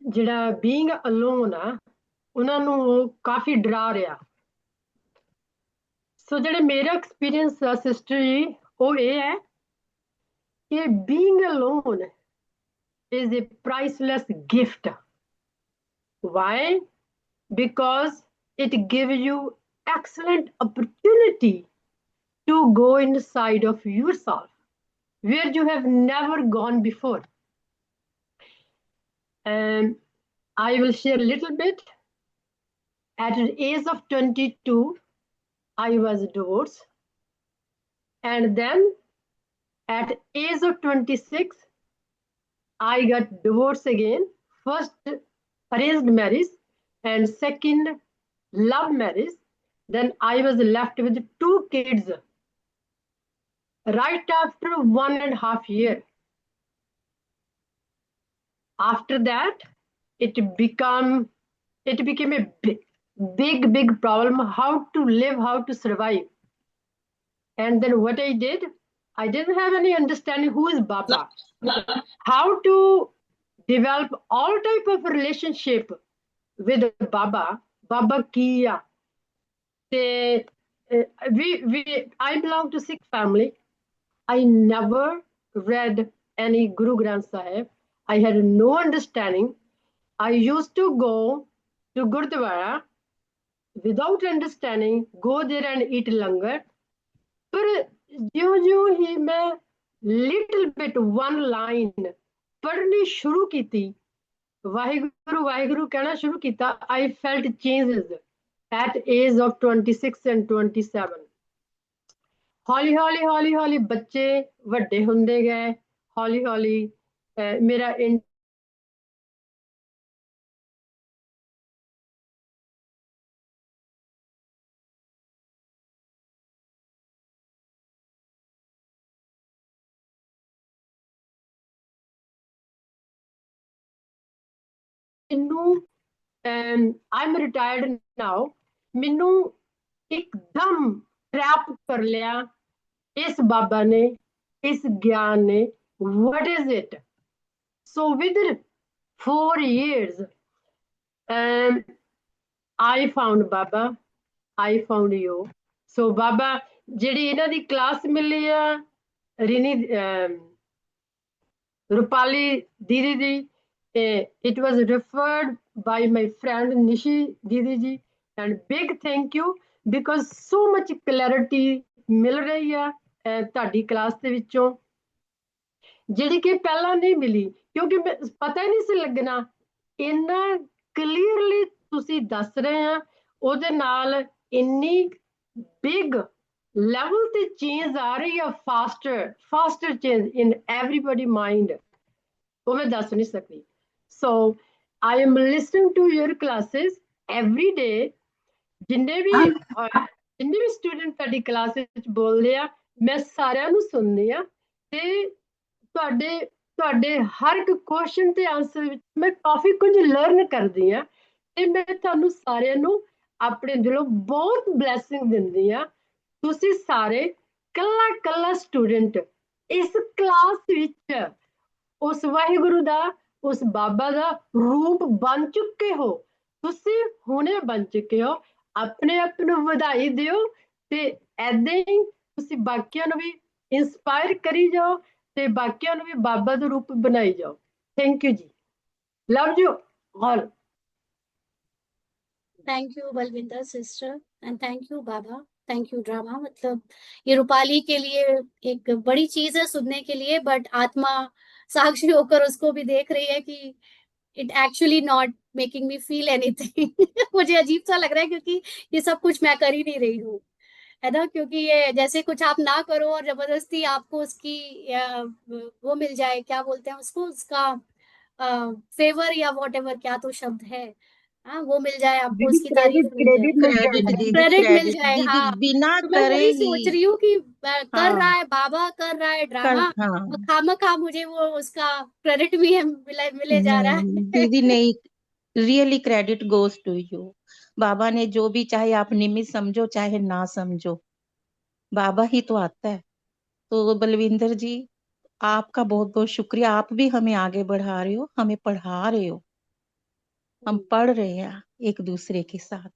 ਜਿਹੜਾ ਬੀਇੰਗ ਅਲੋਨ ਆ, ਉਹਨਾਂ ਨੂੰ ਉਹ ਕਾਫੀ ਡਰਾ ਰਿਹਾ। ਸੋ ਜਿਹੜੇ ਮੇਰਾ ਐਕਸਪੀਰੀਅੰਸ ਆ ਸਿਸਟਰ ਜੀ, ਉਹ ਇਹ ਹੈ ਕਿ being alone is a priceless gift. Why? Because it gives you excellent opportunity to go inside of yourself where you have never gone before. And I will share a little bit. At the age of 22, I was divorced. And then at age of 26, I got divorced again. First, arranged marriage, and second, love marriage. Then I was left with 2 kids right after 1.5 years. After that, it became a big problem, how to live, how to survive. And then what I did, I didn't have any understanding who is Baba, how to develop all type of relationship with Baba Kiya. I belong to Sikh family. I never read any Guru Granth Sahib. I had no understanding. I used to go to Gurdwara without understanding, go there and eat langar. पर ज्यों-ज्यों ही मैं little bit one line पढ़नी शुरू की थी, वाहिगुरु कहना शुरू किया, I felt changes at age of 26 and 27. ਹੌਲੀ-ਹੌਲੀ ਬੱਚੇ ਵੱਡੇ ਹੁੰਦੇ ਗਏ, ਹੌਲੀ-ਹੌਲੀ ਮੇਰਾ I'm retired now, ਮੈਨੂੰ ਇੱਕਦਮ ट्रैप कर लिया इस बाबा ने, इस ज्ञान ने। What is it? So within 4 years, I found Baba, I found you. ਸੋ ਬਾਬਾ ਜਿਹੜੀ ਇਹਨਾਂ ਦੀ ਕਲਾਸ ਮਿਲੀ ਆ ਰਿਨੀ ਰੂਪਾਲੀ ਦੀਦੀ ਜੀ, it was referred by my friend Nishi Didi ji, and big thank you because so much clarity ਮਿਲ ਰਹੀ ਆ ਤੁਹਾਡੀ ਕਲਾਸ ਦੇ ਵਿੱਚੋਂ, ਜਿਹੜੀ ਕਿ ਪਹਿਲਾਂ ਨਹੀਂ ਮਿਲੀ, ਕਿਉਂਕਿ ਪਤਾ ਹੀ ਨਹੀਂ ਸੀ ਲੱਗਣਾ। ਇੰਨਾ ਕਲੀਅਰਲੀ ਤੁਸੀਂ ਦੱਸ ਰਹੇ ਆ, ਉਹਦੇ ਨਾਲ ਇੰਨੀ ਬਿਗ ਲੈਵਲ ਤੇ ਚੇਂਜ ਆ ਰਹੀ ਆ, faster change in everybody mind, ਉਹ ਮੈਂ ਦੱਸ ਨਹੀਂ ਸਕਦੀ। So I am listening to your classes every day. ਜਿੰਨੇ ਵੀ ਸਟੂਡੈਂਟ ਤੁਹਾਡੀ ਕਲਾਸ ਵਿੱਚ ਬੋਲਦੇ ਆ, ਮੈਂ ਸਾਰਿਆਂ ਨੂੰ ਸੁਣਦੀ ਆ, ਤੇ ਤੁਹਾਡੇ ਹਰ ਇੱਕ ਕੁਐਸਚਨ ਤੇ ਆਨਸਰ ਵਿੱਚ ਮੈਂ ਕਾਫੀ ਕੁਝ ਲਰਨ ਕਰਦੀ ਆ, ਤੇ ਮੈਂ ਤੁਹਾਨੂੰ ਸਾਰਿਆਂ ਨੂੰ ਆਪਣੇ ਦਿਲੋਂ ਬਹੁਤ ਬਲੈਸਿੰਗ ਦਿੰਦੀ ਆ। ਤੁਸੀਂ ਸਾਰੇ ਕੱਲਾ ਸਟੂਡੈਂਟ ਇਸ ਕਲਾਸ ਵਿੱਚ ਉਸ ਵਾਹਿਗੁਰੂ ਦਾ, ਉਸ ਬਾਬਾ ਦਾ ਰੂਪ ਬਣ ਚੁੱਕੇ ਹੋ, ਤੁਸੀਂ ਹੁਣੇ ਬਣ ਚੁੱਕੇ ਹੋ। ਆਪਣੇ ਆਪ ਨੂੰ ਵਧਾਈ ਦਿਓ, ਤੇ ਏਦਾਂ ਹੀ ਤੁਸੀਂ ਬਾਕੀਆਂ ਨੂੰ ਵੀ ਇੰਸਪਾਇਰ ਕਰੀ ਜਾਓ, ਤੇ ਬਾਕੀਆਂ ਨੂੰ ਵੀ ਬਾਬਾ ਦਾ ਰੂਪ ਬਣਾਈ ਜਾਓ। ਥੈਂਕ ਯੂ ਜੀ, love you all. Thank you Balvinder sister, and thank you बाबा, थैंक यू ड्रामा। मतलब ये रूपाली के लिए एक बड़ी चीज है सुनने के लिए, बट आत्मा साक्षी होकर उसको भी देख रही है कि it actually not making me feel anything. मुझे अजीब सा लग रहा है क्योंकि ये सब कुछ मैं कर ही नहीं रही हूँ, है ना, क्योंकि ये जैसे कुछ आप ना करो और जबरदस्ती आपको उसकी वो मिल जाए, क्या बोलते हैं उसको, उसका फेवर या वॉट एवर, क्या तो शब्द है, हाँ, वो मिल जाए आपको, दीदी उसकी तारीफ मिल जाए, क्रेडिट दीदी क्रेडिट मिल जाए। दीदी हाँ, बिना तो मैं करे वही ही सोच रही हूँ कि कर रहा हाँ है बाबा, कर रहा है ड्रामा, हाँ खामखा मुझे वो उसका क्रेडिट भी है, मिले जा रहा है। दीदी नहीं, really credit goes to you. Baba ने जो भी, चाहे आप निमित्त समझो चाहे ना समझो, बाबा ही तो आता है। तो बलविंदर जी, आपका बहुत बहुत शुक्रिया। आप भी हमें आगे बढ़ा रहे हो, हमें पढ़ा रहे हो, हम पढ़ रहे हैं एक दूसरे के साथ।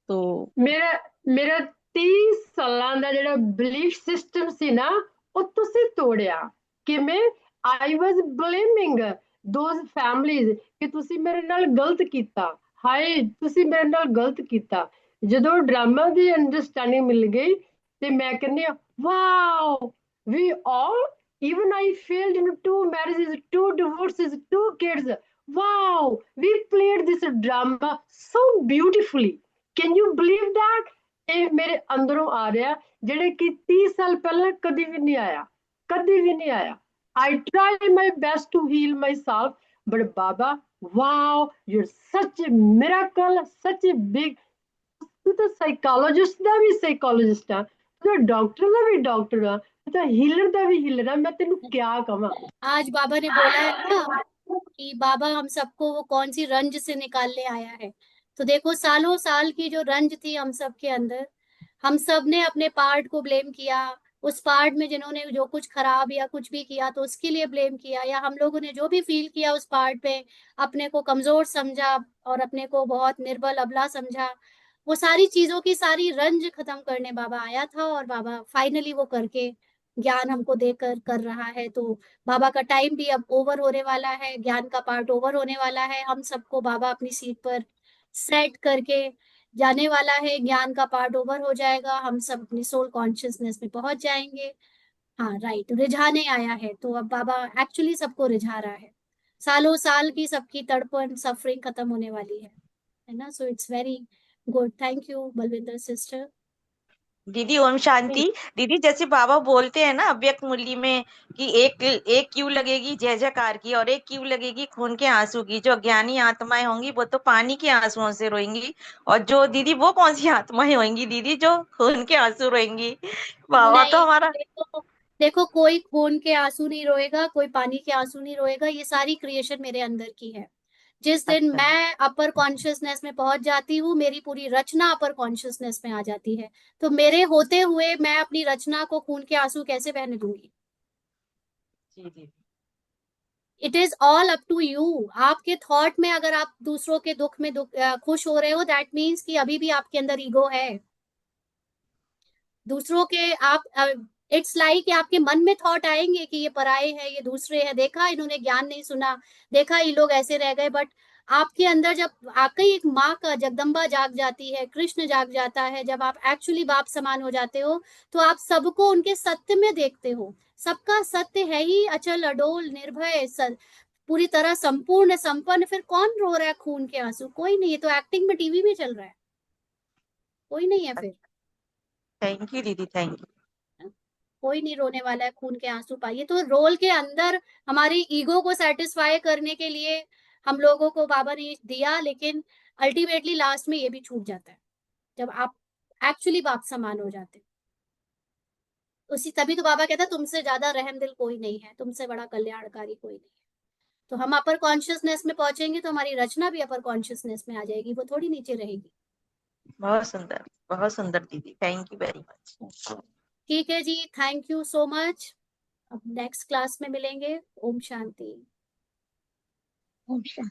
तो ਮੇਰਾ 30 ਸਾਲਾਂ ਦਾ ਜਿਹੜਾ ਬਿਲੀਫ ਸਿਸਟਮ ਸੀ ਨਾ, ਉਹ ਤੁਸੀਂ ਤੋੜਿਆ। ਕਿਵੇਂ? ਆਈ ਵਾਜ਼ ਬਲੇਮਿੰਗ ਦੋਜ਼ ਫੈਮਲੀਜ਼ ਕਿ ਤੁਸੀਂ ਮੇਰੇ ਨਾਲ ਗਲਤ ਕੀਤਾ, ਹਾਏ ਤੁਸੀਂ ਮੇਰੇ ਨਾਲ ਗਲਤ ਕੀਤਾ। ਜਦੋਂ ਡਰਾਮਾ ਦੀ ਅੰਡਰਸਟੈਂਡਿੰਗ ਮਿਲ ਗਈ, ਤੇ ਮੈਂ ਕਹਿੰਦੀ ਆ wow, we all, even I failed in 2 marriages, 2 divorces, 2 kids. Wow, we played this drama so beautifully. Can you believe that? ਇਹ ਮੇਰੇ ਅੰਦਰੋਂ ਆ ਰਿਹਾ, ਜਿਹੜੇ ਕਿ 30 ਸਾਲ ਪਹਿਲਾਂ ਕਦੀ ਵੀ ਨਹੀਂ ਆਇਆ, ਕਦੀ ਵੀ ਨਹੀਂ ਆਇਆ। I try my best to heal myself, but Baba, wow, you're such a miracle, such a big, ਤੂੰ ਤਾਂ ਸਾਈਕੋਲੋਜਿਸਟ ਦਾ ਵੀ ਸਾਈਕੋਲੋਜਿਸਟ ਆ, ਤੂੰ ਤਾਂ ਡਾਕਟਰ ਦਾ ਵੀ ਡਾਕਟਰ ਆ, ਤੂੰ ਤਾਂ ਹੀਲਰ ਦਾ ਵੀ ਹੀਲਰ ਆ। ਮੈਂ ਤੈਨੂੰ ਕਿਆ ਕਵਾਂ। आज बाबा ने बोला है ना कि बाबा हम सबको वो कौन सी रंज से निकालने आया है, तो देखो सालों साल की जो रंज थी हम सब के अंदर, हम सब ने अपने पार्ट को ब्लेम किया, उस पार्ट में जिन्होंने जो कुछ खराब या कुछ भी किया तो उसके लिए ब्लेम किया, या हम लोगों ने जो भी फील किया उस पार्ट पे अपने को कमजोर समझा और अपने को बहुत निर्बल अबला समझा, वो सारी चीजों की सारी रंज खत्म करने बाबा आया था, और बाबा फाइनली वो करके ज्ञान हमको देकर कर रहा है। तो बाबा का टाइम भी अब ओवर होने वाला है, ज्ञान का पार्ट ओवर होने वाला है, हम सबको बाबा अपनी सीट पर सेट करके जाने वाला है, ज्ञान का पार्ट ओवर हो जाएगा, हम सब अपनी सोल कॉन्शियसनेस में पहुंच जाएंगे। हाँ राइट, रिझाने आया है, तो अब बाबा एक्चुअली सबको रिझा रहा है, सालों साल की सबकी तड़पन सफरिंग खत्म होने वाली है ना। So it's very good, thank you Balvinder sister. दीदी ओम शांति। दीदी जैसे बाबा बोलते हैं ना अव्यक्त मूल्य में कि एक क्यू लगेगी जय जयकार की और एक क्यू लगेगी खून के आंसू की। जो अज्ञानी आत्माएं होंगी वो तो पानी के आंसुओं से रोएंगी, और जो दीदी वो कौन सी आत्माएं होंगी दीदी जो खून के आंसू रोएंगी? बाबा तो नहीं, हमारा देखो कोई खून के आंसू नहीं रोएगा, कोई पानी के आंसू नहीं रोएगा, ये सारी क्रिएशन मेरे अंदर की है। जिस दिन मैं अपर कॉन्शियसनेस में पहुंच जाती हूँ, मेरी पूरी रचना अपर कॉन्शियसनेस में आ जाती है, तो मेरे होते हुए मैं अपनी रचना को खून के आंसू कैसे बहने दूंगी? It is all up to you. आपके थॉट में अगर आप दूसरों के दुख में खुश हो रहे हो, दैट मीन्स कि अभी भी आपके अंदर ईगो है। दूसरों के आप इट्स लाइक आपके मन में थॉट आएंगे कि ये पराये है, ये दूसरे है, देखा इन्होंने ज्ञान नहीं सुना, देखा ये लोग ऐसे रह गए। बट आपके अंदर जब आपकी एक माँ का जगदम्बा जाग जाती है, कृष्ण जाग जाता है, जब आप एक्चुअली बाप समान हो जाते हो, तो आप सबको उनके सत्य में देखते हो। सबका सत्य है ही अचल, अडोल, निर्भय, पूरी तरह संपूर्ण, संपन्न। फिर कौन रो रहा है खून के आंसू? कोई नहीं। है तो एक्टिंग में टीवी में चल रहा है, कोई नहीं है फिर। थैंक यू दीदी, थैंक यू। कोई नहीं रोने वाला है खून के आंसू पाइए। तो रोल के अंदर हमारी ईगो को सेटिस्फाई करने के लिए हम लोगों को बाबा ने दिया, लेकिन अल्टीमेटली लास्ट में ये भी छूट जाता है जब आप एक्चुअली बाप समान हो जाते। उसी तभी तो बाबा कहता तुमसे ज्यादा रहम दिल कोई नहीं है, तुमसे बड़ा कल्याणकारी कोई नहीं है। तो हम अपर कॉन्शियसनेस में पहुंचेंगे तो हमारी रचना भी अपर कॉन्शियसनेस में आ जाएगी, वो थोड़ी नीचे रहेगी। बहुत सुंदर दीदी, थैंक यू वेरी मच। ठीक है जी, थैंक यू सो मच। अब नेक्स्ट क्लास में मिलेंगे। ओम शांति। ओम शांति।